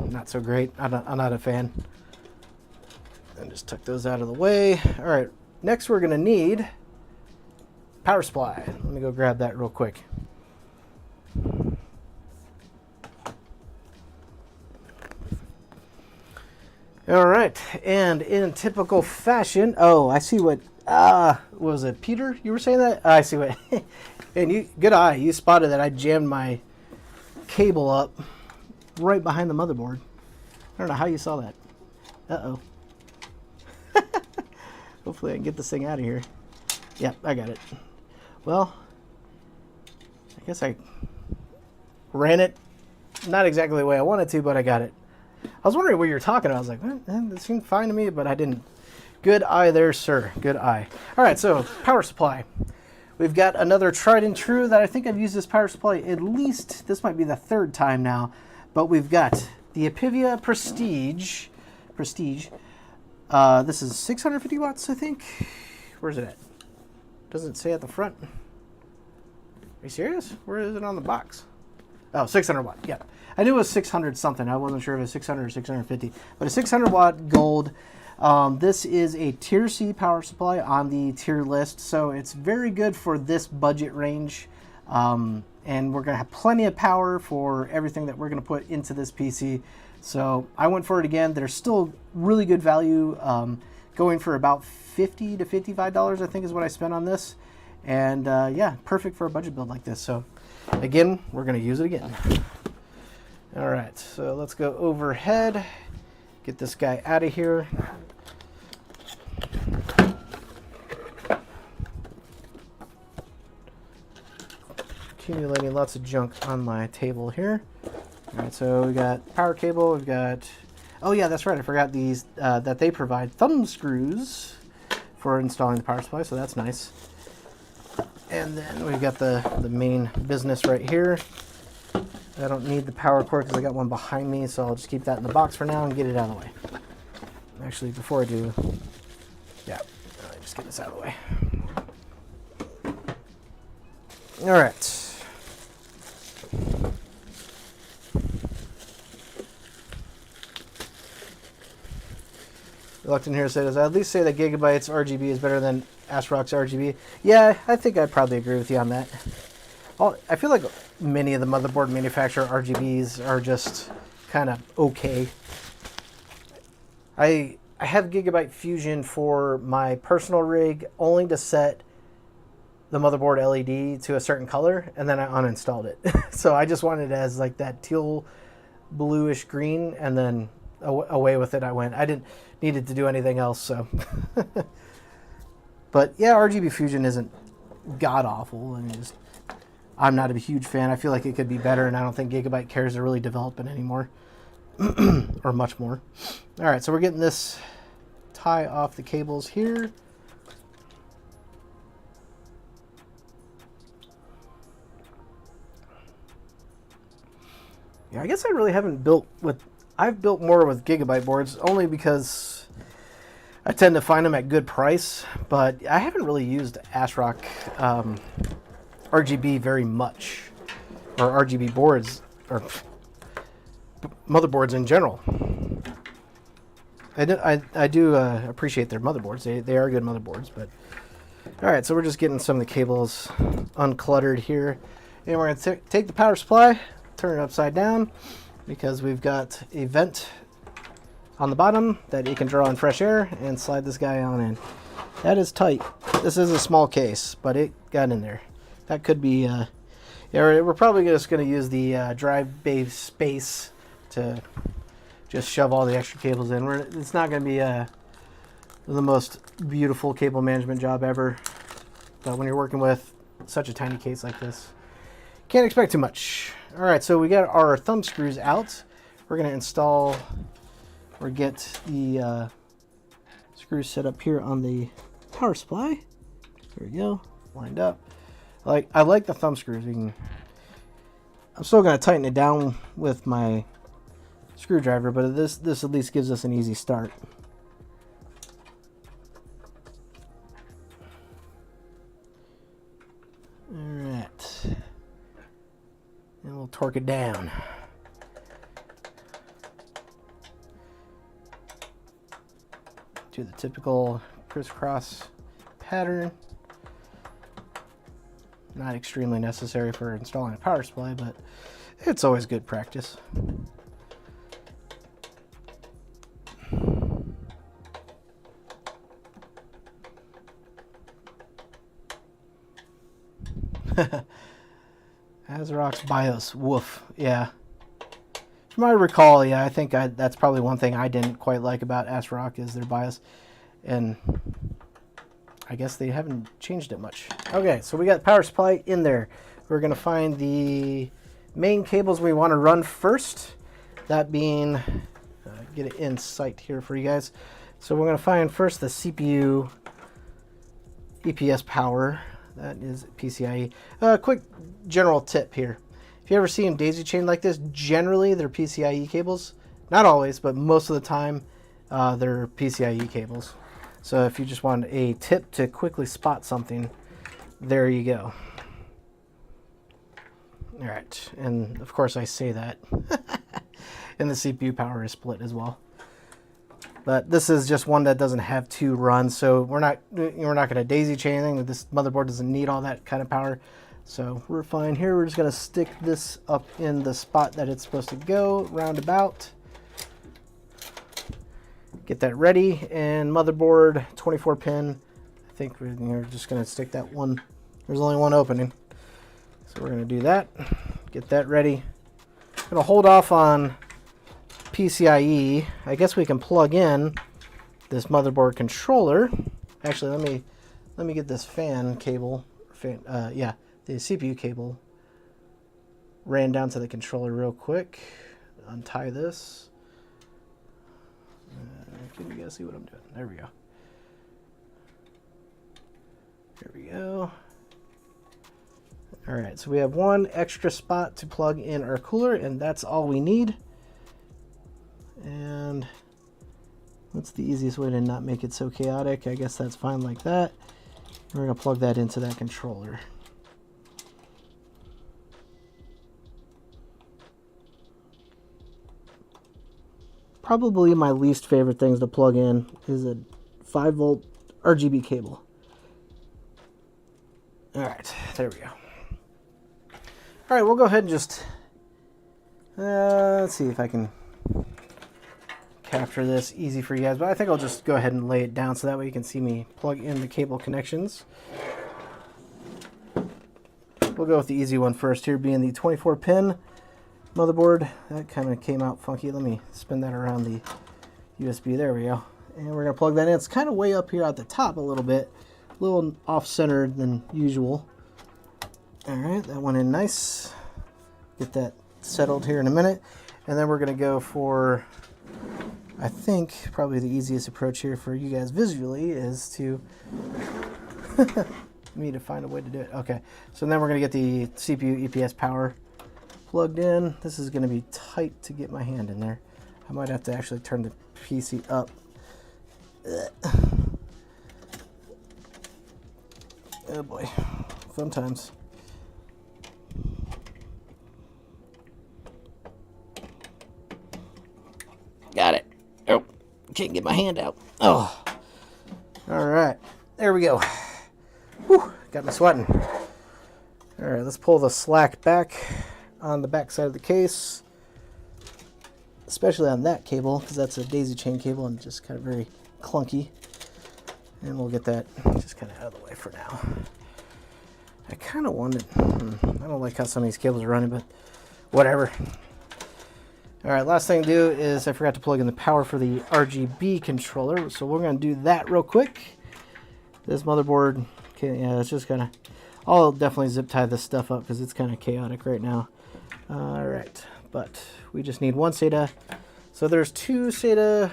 not so great. I'm not a fan. And just tuck those out of the way. All right, next we're going to need power supply. Let me go grab that real quick. All right, and in typical fashion, oh, I see what was it, Peter? You were saying that? I see what, and you, good eye, you spotted that I jammed my cable up right behind the motherboard. I don't know how you saw that. Uh-oh. Hopefully I can get this thing out of here. Yep, I got it. Well, I guess I ran it not exactly the way I wanted to, but I got it. I was wondering what you were talking about. I was like, that seemed fine to me, but I didn't. Good eye there, sir. Good eye. All right, so power supply. We've got another tried and true that I think I've used this power supply at least, this might be the 3rd time now, but we've got the Apivia Prestige. This is 650 watts, I think. Where's it at? Doesn't say at the front. Are you serious? Where is it on the box? Oh, 600 watt. Yeah. I knew it was 600 something. I wasn't sure if it was 600 or 650. But a 600 watt gold. This is a tier C power supply on the tier list. So it's very good for this budget range. And we're going to have plenty of power for everything that we're going to put into this PC. So I went for it again. There's still really good value. Going for about $50 to $55, I think is what I spent on this. And yeah, perfect for a budget build like this. So again, we're going to use it again. All right, so let's go overhead, get this guy out of here. Accumulating lots of junk on my table here. All right, so we got power cable, we've got, oh yeah, that's right, I forgot these, that they provide thumb screws for installing the power supply, so that's nice. And then we've got the main business right here. I don't need the power cord because I got one behind me, so I'll just keep that in the box for now and get it out of the way. Actually, before I do, yeah, just get this out of the way. All right. Reluctant here says, I at least say that Gigabyte's RGB is better than ASRock's RGB. Yeah, I think I'd probably agree with you on that. I feel like many of the motherboard manufacturer RGBs are just kind of okay. I have Gigabyte Fusion for my personal rig only to set the motherboard LED to a certain color, and then I uninstalled it. So I just wanted it as like that teal bluish green, and then away with it I went. I didn't needed to do anything else, so. But yeah, RGB Fusion isn't god awful. I mean, I'm not a huge fan. I feel like it could be better, and I don't think Gigabyte cares to really develop it anymore. Or much more. All right, so we're getting this tie off the cables here. Yeah, I guess I really haven't built with... I've built more with gigabyte boards, only because I tend to find them at good price, but I haven't really used ASRock RGB very much, or RGB boards, or motherboards in general. I do appreciate their motherboards. They are good motherboards, but... Alright, so we're just getting some of the cables uncluttered here. And we're going to take the power supply, turn it upside down, because we've got a vent on the bottom that you can draw in fresh air, and slide this guy on in. That is tight. This is a small case, but it got in there. That could be... yeah, we're probably just going to use the drive bay space to just shove all the extra cables in. It's not going to be the most beautiful cable management job ever, but when you're working with such a tiny case like this, can't expect too much. All right, so we got our thumb screws out. We're going to install or get the screws set up here on the power supply. There we go, lined up. I like the thumb screws. I'm still going to tighten it down with my screwdriver, but this at least gives us an easy start. Alright, and we'll torque it down. Do the typical crisscross pattern. Not extremely necessary for installing a power supply, but it's always good practice. ASRock's BIOS, woof. Yeah. From what I recall, yeah, I think that's probably one thing I didn't quite like about ASRock is their BIOS, and I guess they haven't changed it much. Okay, so we got power supply in there. We're going to find the main cables we want to run first, that being, get it in sight here for you guys. So we're going to find first the CPU EPS power. That is PCIe. Quick general tip here. If you ever see them daisy chained like this, generally they're PCIe cables. Not always, but most of the time they're PCIe cables. So if you just want a tip to quickly spot something, there you go. All right, and of course I say that. And the CPU power is split as well. But this is just one that doesn't have two runs, so we're not going to daisy chain anything. This motherboard doesn't need all that kind of power, so we're fine here. We're just going to stick this up in the spot that it's supposed to go, roundabout. Get that ready, and motherboard 24 pin. I think we're just going to stick that one. There's only one opening, so we're going to do that. Get that ready. I'm going to hold off on PCIe. I guess we can plug in this motherboard controller. Actually, let me get this fan cable. Yeah, the CPU cable ran down to the controller real quick. Untie this. Can you guys see what I'm doing? There we go. There we go. All right, so we have one extra spot to plug in our cooler, and that's all we need. And what's the easiest way to not make it so chaotic? I guess that's fine like that. We're going to plug that into that controller. Probably my least favorite things to plug in is a 5-volt RGB cable. All right, there we go. All right, we'll go ahead and just, let's see if I can capture this easy for you guys, but I think I'll just go ahead and lay it down so that way you can see me plug in the cable connections. We'll go with the easy one first here, being the 24 pin motherboard. That kind of came out funky. Let me spin that around the USB. There we go. And we're going to plug that in. It's kind of way up here at the top a little bit, a little off-centered than usual. All right, that went in nice. Get that settled here in a minute. And then we're going to go for, I think, probably the easiest approach here for you guys visually is to me to find a way to do it. Okay, so then we're going to get the CPU EPS power plugged in. This is going to be tight to get my hand in there. I might have to actually turn the PC up. Oh boy, fun times. Got it. Oh, can't get my hand out. Oh, all right, there we go. Whew, got me sweating. All right, let's pull the slack back on the back side of the case, especially on that cable, because that's a daisy chain cable and just kind of very clunky. And we'll get that just kind of out of the way for now. I kind of wanted, I don't like how some of these cables are running, but whatever. All right, last thing to do is I forgot to plug in the power for the RGB controller. So we're going to do that real quick. This motherboard, okay, yeah, it's just kind of, I'll definitely zip tie this stuff up because it's kind of chaotic right now. All right, but we just need one SATA. So there's two SATA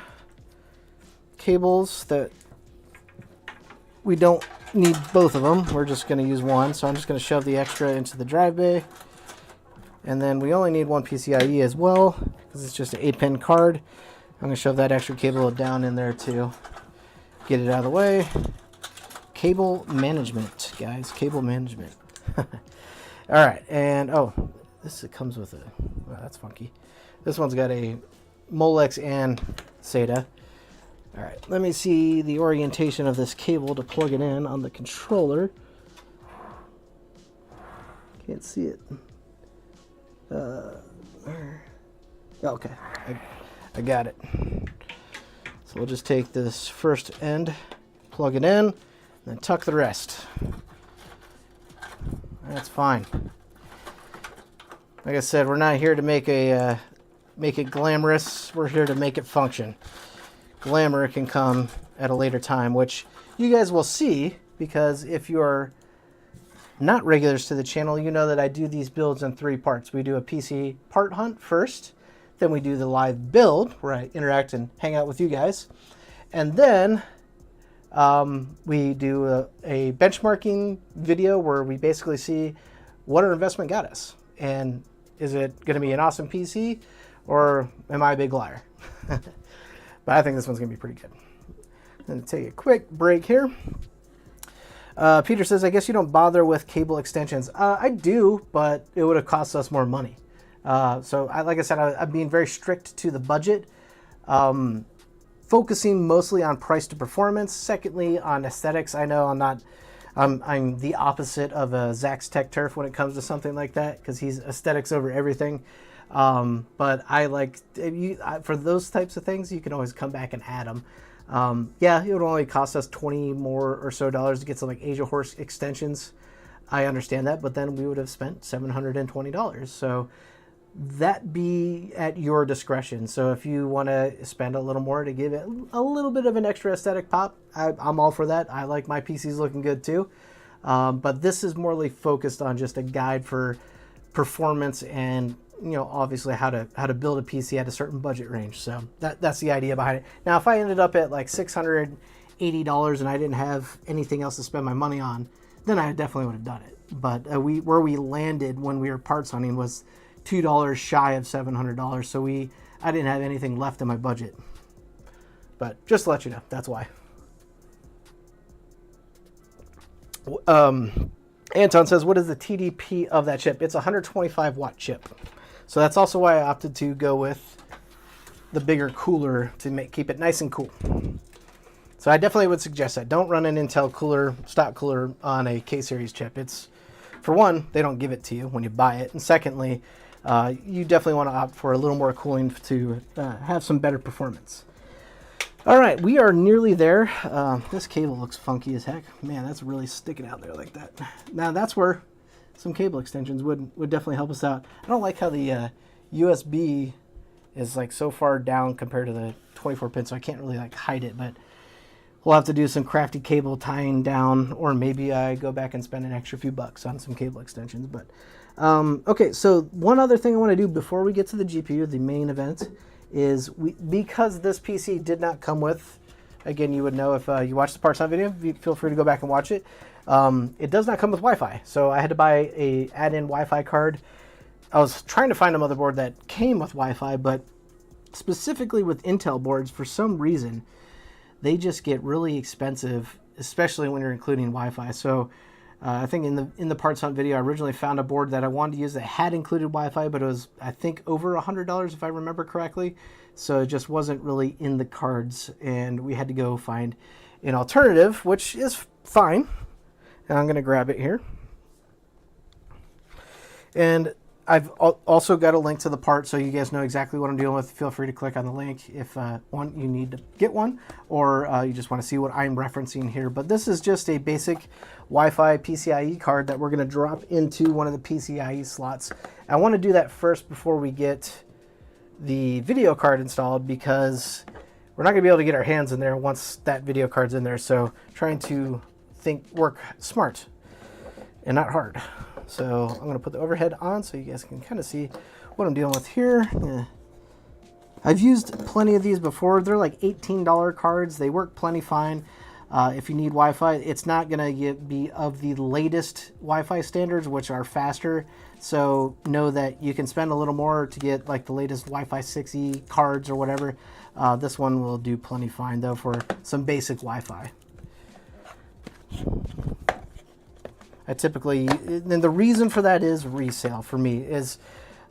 cables that we don't need both of them. We're just going to use one. So I'm just going to shove the extra into the drive bay. And then we only need one PCIe as well because it's just an 8-pin card. I'm going to shove that extra cable down in there to get it out of the way. Cable management, guys. Cable management. All right. And, oh, this comes with a, wow, that's funky. This one's got a Molex and SATA. All right. Let me see the orientation of this cable to plug it in on the controller. Can't see it. Okay, I got it. So we'll just take this first end, plug it in, and then tuck the rest. That's fine. Like I said, we're not here to make it glamorous. We're here to make it function. Glamour can come at a later time, which you guys will see, because if you're not regulars to the channel, you know that I do these builds in 3 parts. We do a PC part hunt first, then we do the live build where I interact and hang out with you guys, and then we do a benchmarking video where we basically see what our investment got us, and is it going to be an awesome PC or am I a big liar? But I think this one's going to be pretty good. I'm going to take a quick break here. Peter says, I guess you don't bother with cable extensions. I do, but it would have cost us more money. So like I said, I'm being very strict to the budget, focusing mostly on price to performance. Secondly, on aesthetics. I know I'm the opposite of Zach's Tech Turf when it comes to something like that, because he's aesthetics over everything. But I like, for those types of things, you can always come back and add them. Yeah, it would only cost us $20 more or so to get some like Asia Horse extensions. I understand that, but then we would have spent $720. So that be at your discretion. So if you want to spend a little more to give it a little bit of an extra aesthetic pop, I'm all for that. I like my PCs looking good too. But this is morely focused on just a guide for performance and, you know, obviously how to build a PC at a certain budget range. So that's the idea behind it. Now, if I ended up at like $680 and I didn't have anything else to spend my money on, then I definitely would have done it. But where we landed when we were parts hunting was $2 shy of $700. So I didn't have anything left in my budget. But just to let you know, that's why. Anton says, what is the TDP of that chip? It's a 125 watt chip. So that's also why I opted to go with the bigger cooler to keep it nice and cool. So I definitely would suggest that. Don't run an Intel cooler, stock cooler on a K-series chip. It's, for one, they don't give it to you when you buy it. And secondly, you definitely want to opt for a little more cooling to have some better performance. All right, we are nearly there. This cable looks funky as heck. Man, that's really sticking out there like that. Now that's where some cable extensions would definitely help us out. I don't like how the USB is like so far down compared to the 24 pin, so I can't really like hide it, but we'll have to do some crafty cable tying down, or maybe I go back and spend an extra few bucks on some cable extensions. But okay, so one other thing I want to do before we get to the GPU, the main event, is because this PC did not come with, again, you would know if you watched the parts on video, feel free to go back and watch it. It does not come with Wi-Fi, so I had to buy a add-in Wi-Fi card. I was trying to find a motherboard that came with Wi-Fi, but specifically with Intel boards, for some reason, they just get really expensive, especially when you're including Wi-Fi. So I think in the Parts Hunt video, I originally found a board that I wanted to use that had included Wi-Fi, but it was, I think, over $100 if I remember correctly. So it just wasn't really in the cards, and we had to go find an alternative, which is fine. And I'm going to grab it here. And I've also got a link to the part so you guys know exactly what I'm dealing with. Feel free to click on the link if one, you need to get one, or you just want to see what I'm referencing here. But this is just a basic Wi-Fi PCIe card that we're going to drop into one of the PCIe slots. I want to do that first before we get the video card installed, because we're not going to be able to get our hands in there once that video card's in there. So trying to work smart and not hard. So I'm going to put the overhead on so you guys can kind of see what I'm dealing with here. I've used plenty of these before. They're like $18 cards. They work plenty fine. If you need Wi-Fi, it's not going to be of the latest Wi-Fi standards, which are faster. So know that you can spend a little more to get like the latest Wi-Fi 6E cards or whatever. This one will do plenty fine though for some basic Wi-Fi. I typically, and the reason for that is resale for me, is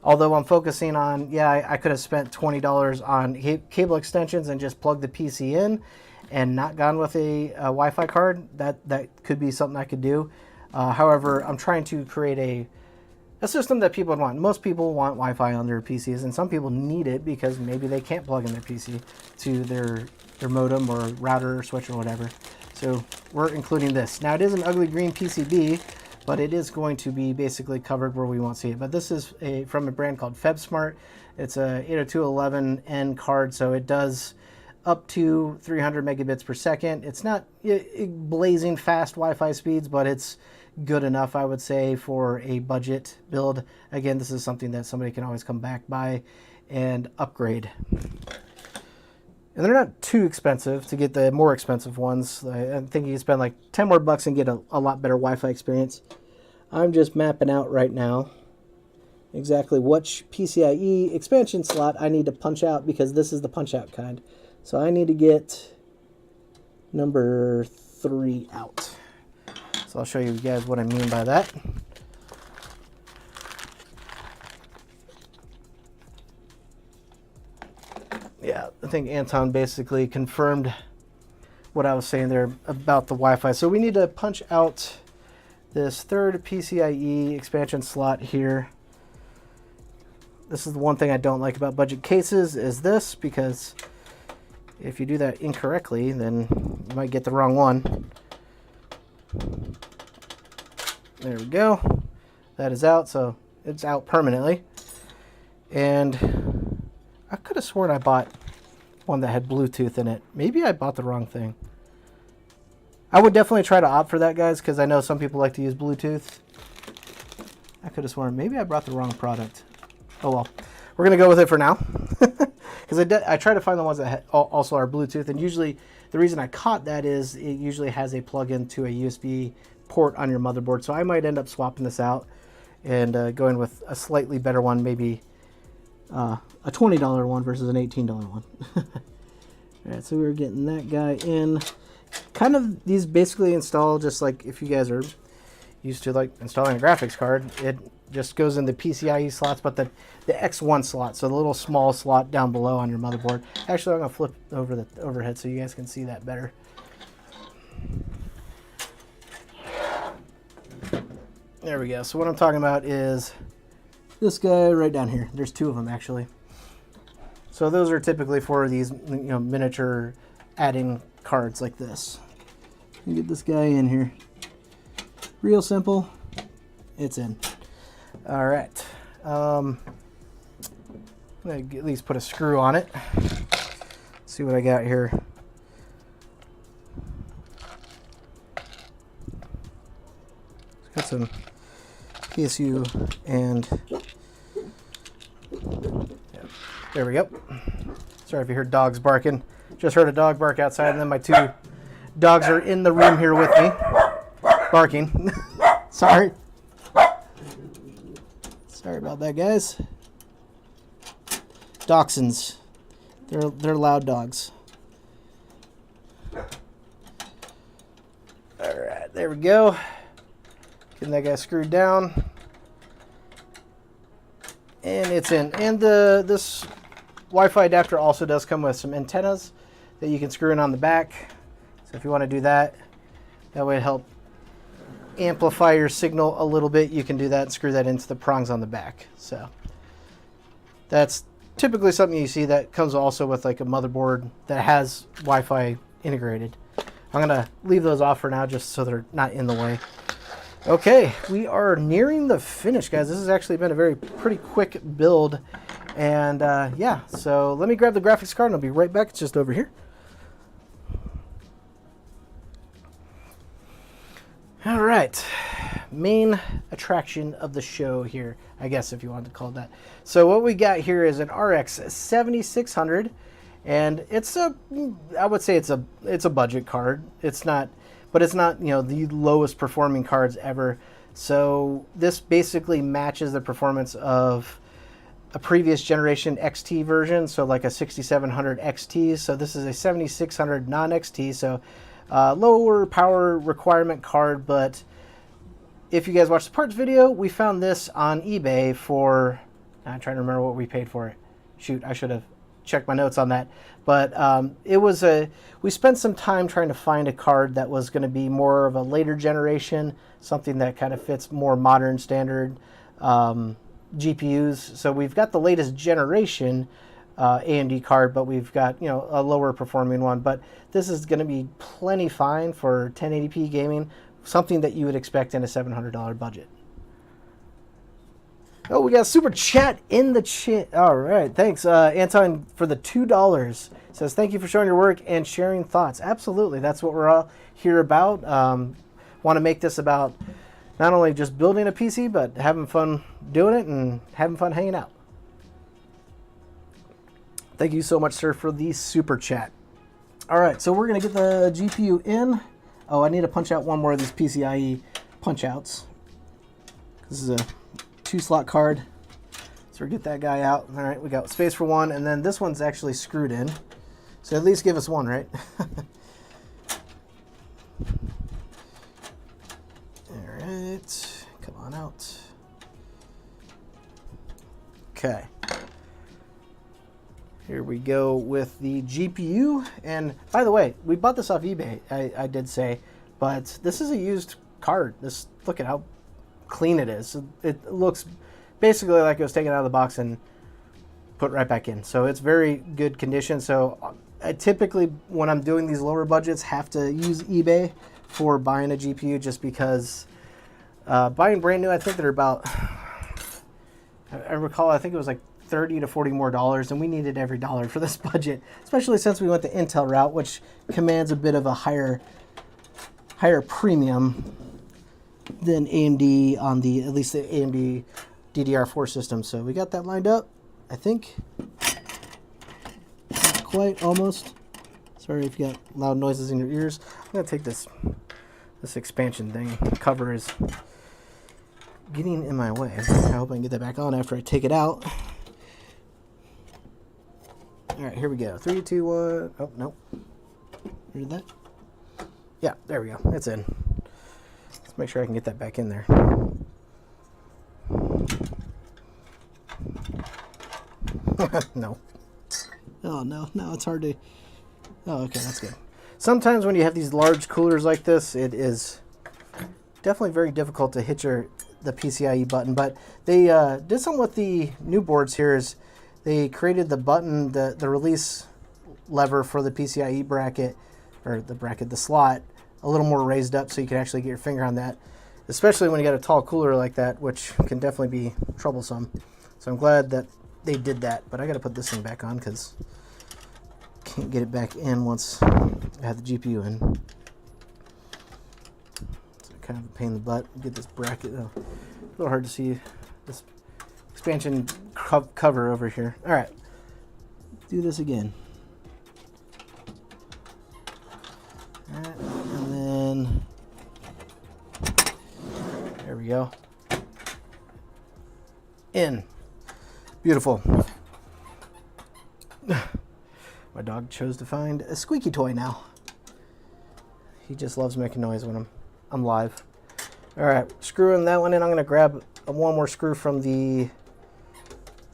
although I'm focusing on, yeah, I could have spent $20 on cable extensions and just plugged the PC in and not gone with a Wi-Fi card. That could be something I could do. However, I'm trying to create a system that people would want. Most people want Wi-Fi on their PCs, and some people need it because maybe they can't plug in their PC to their modem or router or switch or whatever. So we're including this. Now it is an ugly green PCB, but it is going to be basically covered where we won't see it. But this is from a brand called FebSmart. It's a 802.11n card, so it does up to 300 megabits per second. It's not blazing fast Wi-Fi speeds, but it's good enough, I would say, for a budget build. Again, this is something that somebody can always come back by and upgrade. And they're not too expensive to get the more expensive ones. I think you can spend like 10 more bucks and get a lot better Wi-Fi experience. I'm just mapping out right now exactly which PCIe expansion slot I need to punch out, because this is the punch out kind. So I need to get number 3 out. So I'll show you guys what I mean by that. Yeah, I think Anton basically confirmed what I was saying there about the Wi-Fi. So we need to punch out this third PCIe expansion slot here. This is the one thing I don't like about budget cases, is this, because if you do that incorrectly, then you might get the wrong one. There we go. That is out, so it's out permanently. And I could have sworn I bought one that had Bluetooth in it. Maybe I bought the wrong thing. I would definitely try to opt for that, guys, because I know some people like to use Bluetooth. I could have sworn maybe I brought the wrong product. Oh well, we're gonna go with it for now, because I try to find the ones that also are Bluetooth, and usually the reason I caught that is it usually has a plug-in to a USB port on your motherboard. So I might end up swapping this out and going with a slightly better one, maybe a $20 one versus an $18 one. All right, so we're getting that guy in. Kind of, these basically install just like if you guys are used to like installing a graphics card. It just goes in the PCIe slots, but the X1 slot, so the little small slot down below on your motherboard. Actually, I'm gonna flip over the overhead so you guys can see that better. There we go. So what I'm talking about is this guy right down here. There's 2 of them actually. So those are typically for these, miniature adding cards like this. You get this guy in here. Real simple. It's in. All right. I'm gonna at least put a screw on it. See what I got here. It's got some PSU and yeah, there we go. Sorry if you heard dogs barking. Just heard a dog bark outside, and then my 2 dogs are in the room here with me, barking. Sorry. Sorry about that, guys. Dachshunds. They're loud dogs. Alright, there we go. Getting that guy screwed down. And it's in. And this Wi-Fi adapter also does come with some antennas that you can screw in on the back. So if you want to do that, that would help amplify your signal a little bit. You can do that and screw that into the prongs on the back. So that's typically something you see that comes also with like a motherboard that has Wi-Fi integrated. I'm going to leave those off for now just so they're not in the way. Okay, we are nearing the finish, guys. This has actually been a pretty quick build. And yeah, so let me grab the graphics card and I'll be right back. It's just over here. All right, main attraction of the show here, I guess if you wanted to call it that. So what we got here is an RX 7600, and I would say it's a budget card. It's not, but it's not, you know, the lowest performing cards ever. So this basically matches the performance of a previous generation XT version, so like a 6700 XT. So this is a 7600 non-XT, so lower power requirement card. But if you guys watched the parts video, we found this on eBay for, I'm trying to remember what we paid for it. Shoot, I should have checked my notes on that. But we spent some time trying to find a card that was going to be more of a later generation, something that kind of fits more modern standard GPUs. So we've got the latest generation AMD card, but we've got, you know, a lower performing one. But this is going to be plenty fine for 1080p gaming, something that you would expect in a $700 budget. Oh, we got a super chat in the chat. All right, thanks, Anton, for the $2. Says thank you for showing your work and sharing thoughts. Absolutely, that's what we're all here about. Want to make this about not only just building a PC, but having fun doing it and having fun hanging out. Thank you so much, sir, for the super chat. All right, so we're going to get the GPU in. Oh, I need to punch out one more of these PCIe punch outs. This is a 2-slot card. So we'll get that guy out. All right, we got space for one, and then this one's actually screwed in. So at least give us one, right? All right, come on out. Okay. Here we go with the GPU. And by the way, we bought this off eBay, I did say, but this is a used card. Look at how clean it is. It looks basically like it was taken out of the box and put right back in. So it's very good condition. So I typically, when I'm doing these lower budgets, have to use eBay for buying a GPU, just because buying brand new, I think they're about, I recall, I think it was like $30 to $40 more, and we needed every dollar for this budget, especially since we went the Intel route, which commands a bit of a higher premium than AMD on at least the AMD DDR4 system. So we got that lined up, I think. Not quite, almost. Sorry if you got loud noises in your ears. I'm gonna take this expansion thing. The cover is getting in my way. I hope I can get that back on after I take it out. All right, here we go. 3, 2, 1. Oh, no. Heard that? Yeah, there we go. It's in. Let's make sure I can get that back in there. No. Oh, no. No, it's hard to... Oh, okay, that's good. Sometimes when you have these large coolers like this, it is definitely very difficult to hit the PCIe button. But they did something with the new boards here is they created the button, the release lever for the PCIe bracket, or the slot, a little more raised up so you can actually get your finger on that, especially when you got a tall cooler like that, which can definitely be troublesome. So I'm glad that they did that, but I got to put this thing back on because I can't get it back in once I have the GPU in. It's kind of a pain in the butt. Get this bracket, a little hard to see this expansion cover over here. All right, do this again. All right, and then there we go. in. Beautiful. My dog chose to find a squeaky toy now. He just loves making noise when I'm live. All right, screwing that one in. I'm going to grab one more screw from the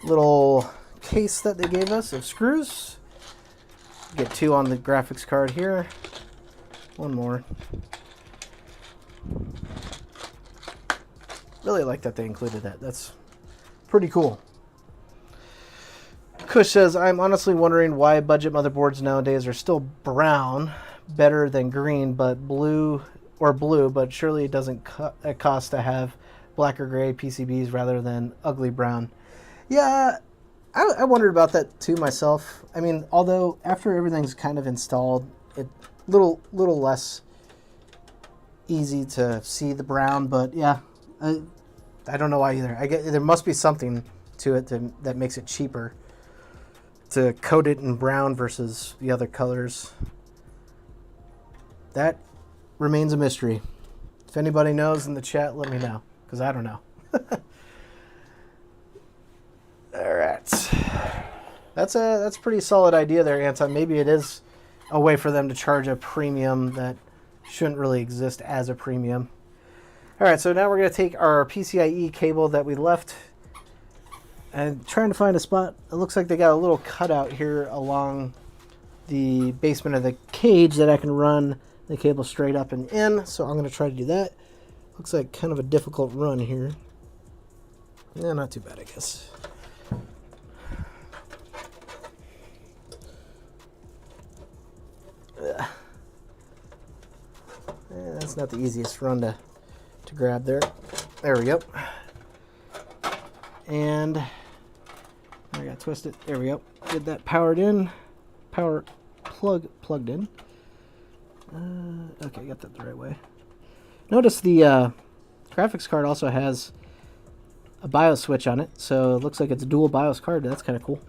little case that they gave us of screws. Get 2 on the graphics card here. One more. Really like that they included that. That's pretty cool. Kush says, I'm honestly wondering why budget motherboards nowadays are still brown, better than green, but blue, but surely it doesn't cost to have black or gray PCBs rather than ugly brown. Yeah, I wondered about that too myself. I mean, although after everything's kind of installed, it little less easy to see the brown, but yeah, I don't know why either. I get there must be something to it that makes it cheaper to coat it in brown versus the other colors. That remains a mystery. If anybody knows in the chat, let me know, because I don't know. All right. That's a pretty solid idea there, Anton. Maybe it is a way for them to charge a premium that shouldn't really exist as a premium. All right, so now we're going to take our PCIe cable that we left and trying to find a spot. It looks like they got a little cutout here along the basement of the cage that I can run the cable straight up and in. So I'm going to try to do that. Looks like kind of a difficult run here. Yeah, not too bad, I guess. That's not the easiest run to grab there. There we go. And I got twisted. There we go. Get that powered in. Power plugged in. Okay, got that the right way. Notice the graphics card also has a BIOS switch on it, so it looks like it's a dual BIOS card. That's kind of cool.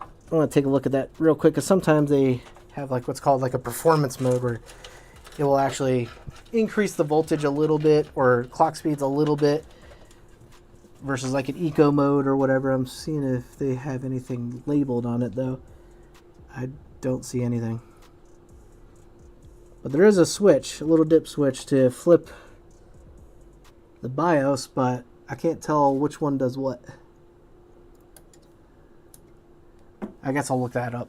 I want to take a look at that real quick, because sometimes they have like what's called like a performance mode where it will actually increase the voltage a little bit or clock speeds a little bit versus like an eco mode or whatever. I'm seeing if they have anything labeled on it though. I don't see anything. But there is a switch, a little dip switch to flip the BIOS, but I can't tell which one does what. I guess I'll look that up.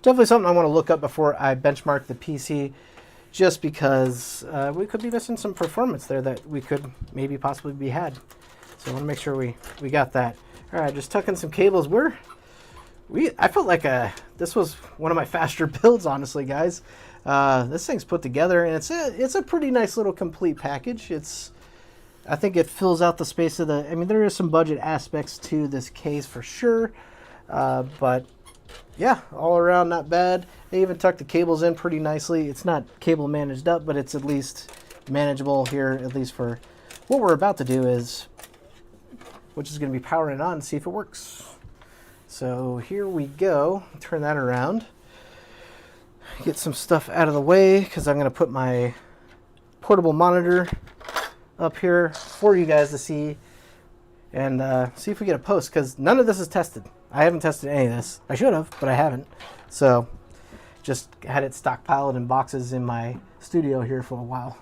Definitely something I want to look up before I benchmark the PC, just because we could be missing some performance there that we could maybe possibly be had. So I want to make sure we got that. All right, just tucking some cables. I felt like this was one of my faster builds, honestly, guys. This thing's put together, and it's a pretty nice little complete package. I think it fills out the space of the. I mean, there is some budget aspects to this case for sure, but yeah, all around not bad. They even tucked the cables in pretty nicely. It's not cable managed up, but it's at least manageable here, at least for what we're about to do which is going to be powering it on and see if it works. So here we go. Turn that around. Get some stuff out of the way because I'm going to put my portable monitor up here for you guys to see and see if we get a post, because none of this is tested. I haven't tested any of this. I should have, but I haven't. So just had it stockpiled in boxes in my studio here for a while.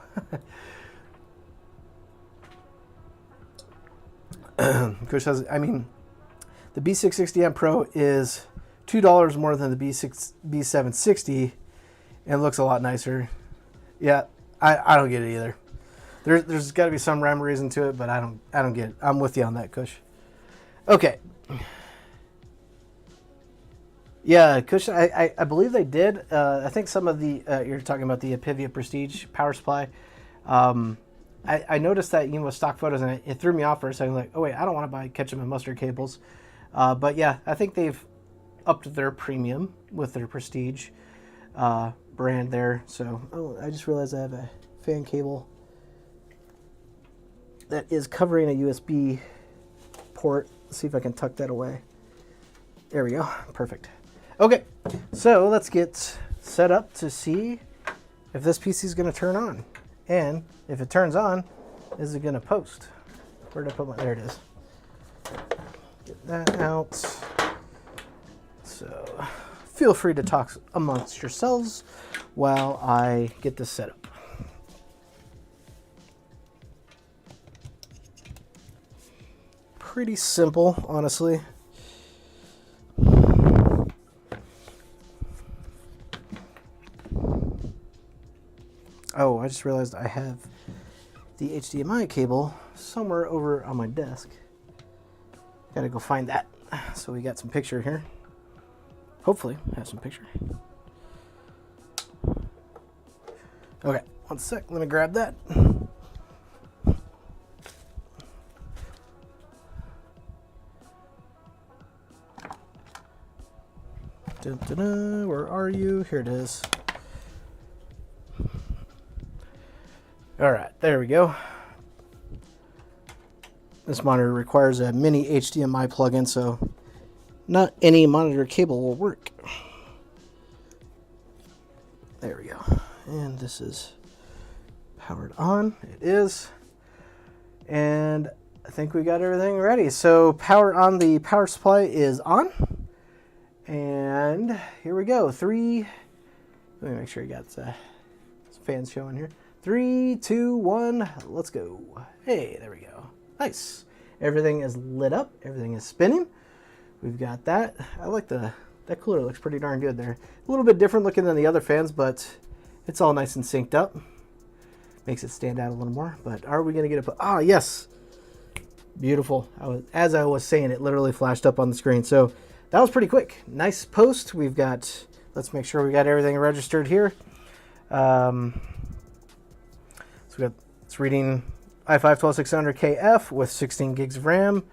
Kush says, I mean, the B660M Pro is $2 more than the B760 and looks a lot nicer. Yeah, I don't get it either. There's got to be some rhyme or reason to it, but I don't get it. I'm with you on that, Kush. Okay. Yeah, Kush, I believe they did. I think some of the you're talking about the Apivia Prestige power supply. I noticed that, with stock photos, and it threw me off for a second. Like, oh wait, I don't want to buy ketchup and mustard cables. But yeah, I think they've upped their premium with their Prestige brand there. So I just realized I have a fan cable that is covering a USB port. Let's see if I can tuck that away. There we go. Perfect. Okay, so let's get set up to see if this PC is going to turn on. And if it turns on, is it going to post? Where did I put my... There it is. Get that out. So feel free to talk amongst yourselves while I get this set up. Pretty simple, honestly. Oh, I just realized I have the HDMI cable somewhere over on my desk. Gotta go find that. So we got some picture here. Hopefully, have some picture. Okay, one sec. Let me grab that. Dun, dun, dun. Where are you? Here it is. All right, there we go. This monitor requires a mini HDMI plug-in, so not any monitor cable will work. There we go. And this is powered on. It is. And I think we got everything ready. So power on, the power supply is on. And here we go. Let me make sure you got some fans showing here. 3, 2, 1, let's go. Hey, there we go. Nice. Everything is lit up. Everything is spinning. We've got that. I like that cooler. Looks pretty darn good there. A little bit different looking than the other fans, but it's all nice and synced up. Makes it stand out a little more. But are we going to get it? Ah, yes. Beautiful. As I was saying, it literally flashed up on the screen. So that was pretty quick. Nice post. We've got, let's make sure we got everything registered here. So it's reading i5-12600KF with 16 gigs of RAM.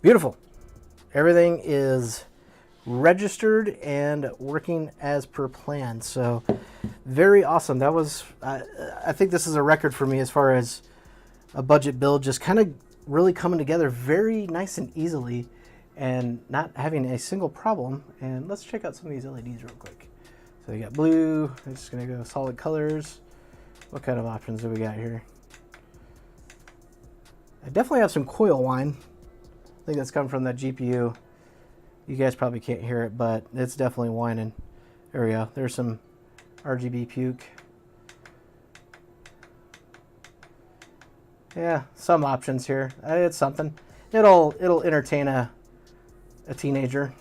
Beautiful. Everything is registered and working as per plan. So very awesome. That was, I think this is a record for me as far as a budget build, just kind of really coming together very nice and easily and not having a single problem. And let's check out some of these LEDs real quick. So you got blue. I'm just going to go solid colors. What kind of options do we got here? I definitely have some coil whine. I think that's coming from that GPU. You guys probably can't hear it, but it's definitely whining. There we go. There's some RGB puke. Yeah, some options here. It's something. It'll entertain a teenager.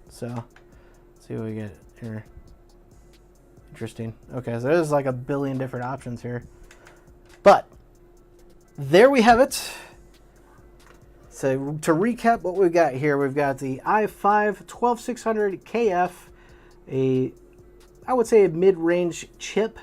So, let's see what we get here. Interesting. Okay, so there's like a billion different options here. But there we have it. So to recap what we've got here, we've got the i5-12600KF, I would say a mid-range chip,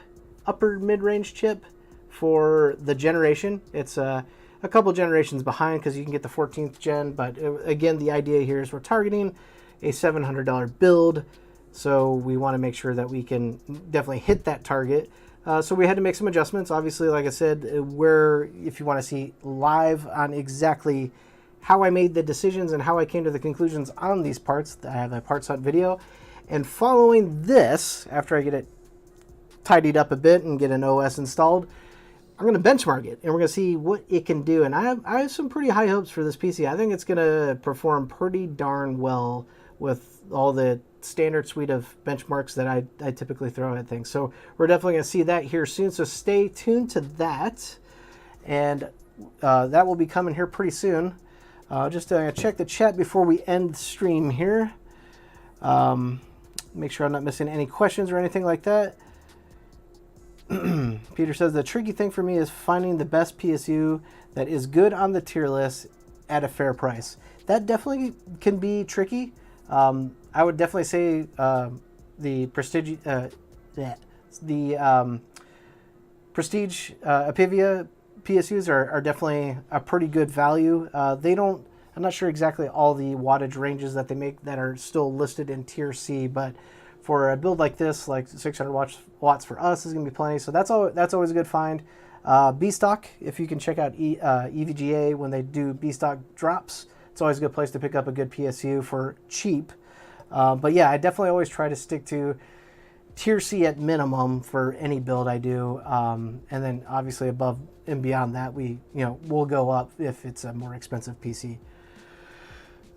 upper mid-range chip for the generation. It's a couple generations behind because you can get the 14th gen, but again, the idea here is we're targeting a $700 build. So we want to make sure that we can definitely hit that target. So we had to make some adjustments. Obviously, like I said, if you want to see live on exactly how I made the decisions and how I came to the conclusions on these parts, I have a parts hunt video. And following this, after I get it tidied up a bit and get an OS installed, I'm going to benchmark it and we're going to see what it can do. And I have some pretty high hopes for this PC. I think it's going to perform pretty darn well with all the standard suite of benchmarks that I typically throw at things. So we're definitely going to see that here soon. So stay tuned to that. And that will be coming here pretty soon. Just check the chat before we end the stream here. Make sure I'm not missing any questions or anything like that. Peter says, the tricky thing for me is finding the best PSU that is good on the tier list at a fair price. That definitely can be tricky. I would definitely say the Prestige Apivia PSUs are definitely a pretty good value. I'm not sure exactly all the wattage ranges that they make that are still listed in tier C, but for a build like this, like 600 watts for us is going to be plenty. So that's always a good find. B-Stock, if you can check out EVGA when they do B-Stock drops, it's always a good place to pick up a good PSU for cheap. But yeah, I definitely always try to stick to tier C at minimum for any build I do. And then obviously above and beyond that, we'll go up if it's a more expensive PC.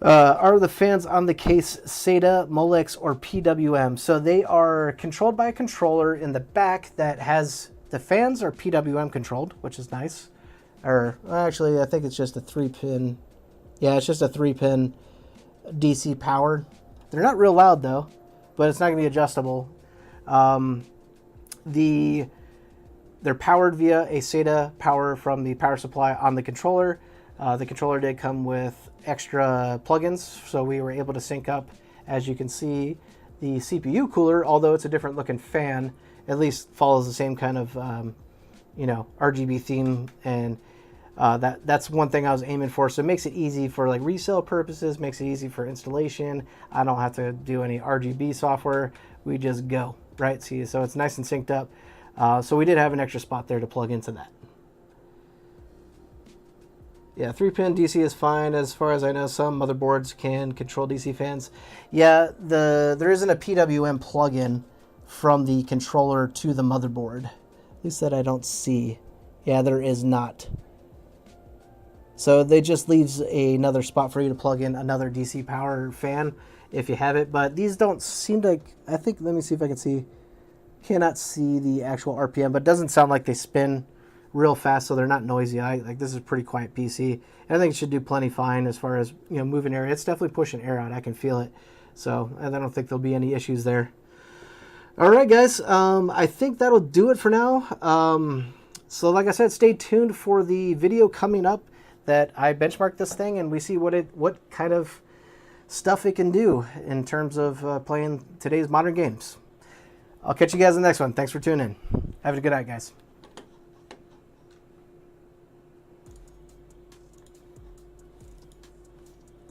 Are the fans on the case SATA, Molex, or PWM? So they are controlled by a controller in the back that has the fans are PWM controlled, which is nice. Or actually, I think it's just a 3-pin. Yeah, it's just a 3-pin DC powered. They're not real loud though, but it's not going to be adjustable. They're powered via a SATA power from the power supply on the controller. The controller did come with extra plugins, so we were able to sync up, as you can see, the CPU cooler, although it's a different looking fan, at least follows the same kind of, RGB theme, and that's one thing I was aiming for. So it makes it easy for like resale purposes, makes it easy for installation. I don't have to do any RGB software. We just go, right? See, so it's nice and synced up. So we did have an extra spot there to plug into that. Yeah, 3-pin DC is fine. As far as I know, some motherboards can control DC fans. Yeah, there isn't a PWM plugin from the controller to the motherboard. At least that I don't see. Yeah, there is not. So they just leaves another spot for you to plug in another DC power fan if you have it. But these don't seem like, I think, let me see if I can see. Cannot see the actual RPM, but it doesn't sound like they spin real fast, so they're not noisy. Like this is a pretty quiet PC, and I think it should do plenty fine as far as moving air. It's definitely pushing air out. I can feel it, so I don't think there'll be any issues there. All right, guys, I think that'll do it for now. So like I said, stay tuned for the video coming up that I benchmark this thing and we see what kind of stuff it can do in terms of playing today's modern games. I'll catch you guys in the next one. Thanks for tuning in. Have a good night, guys.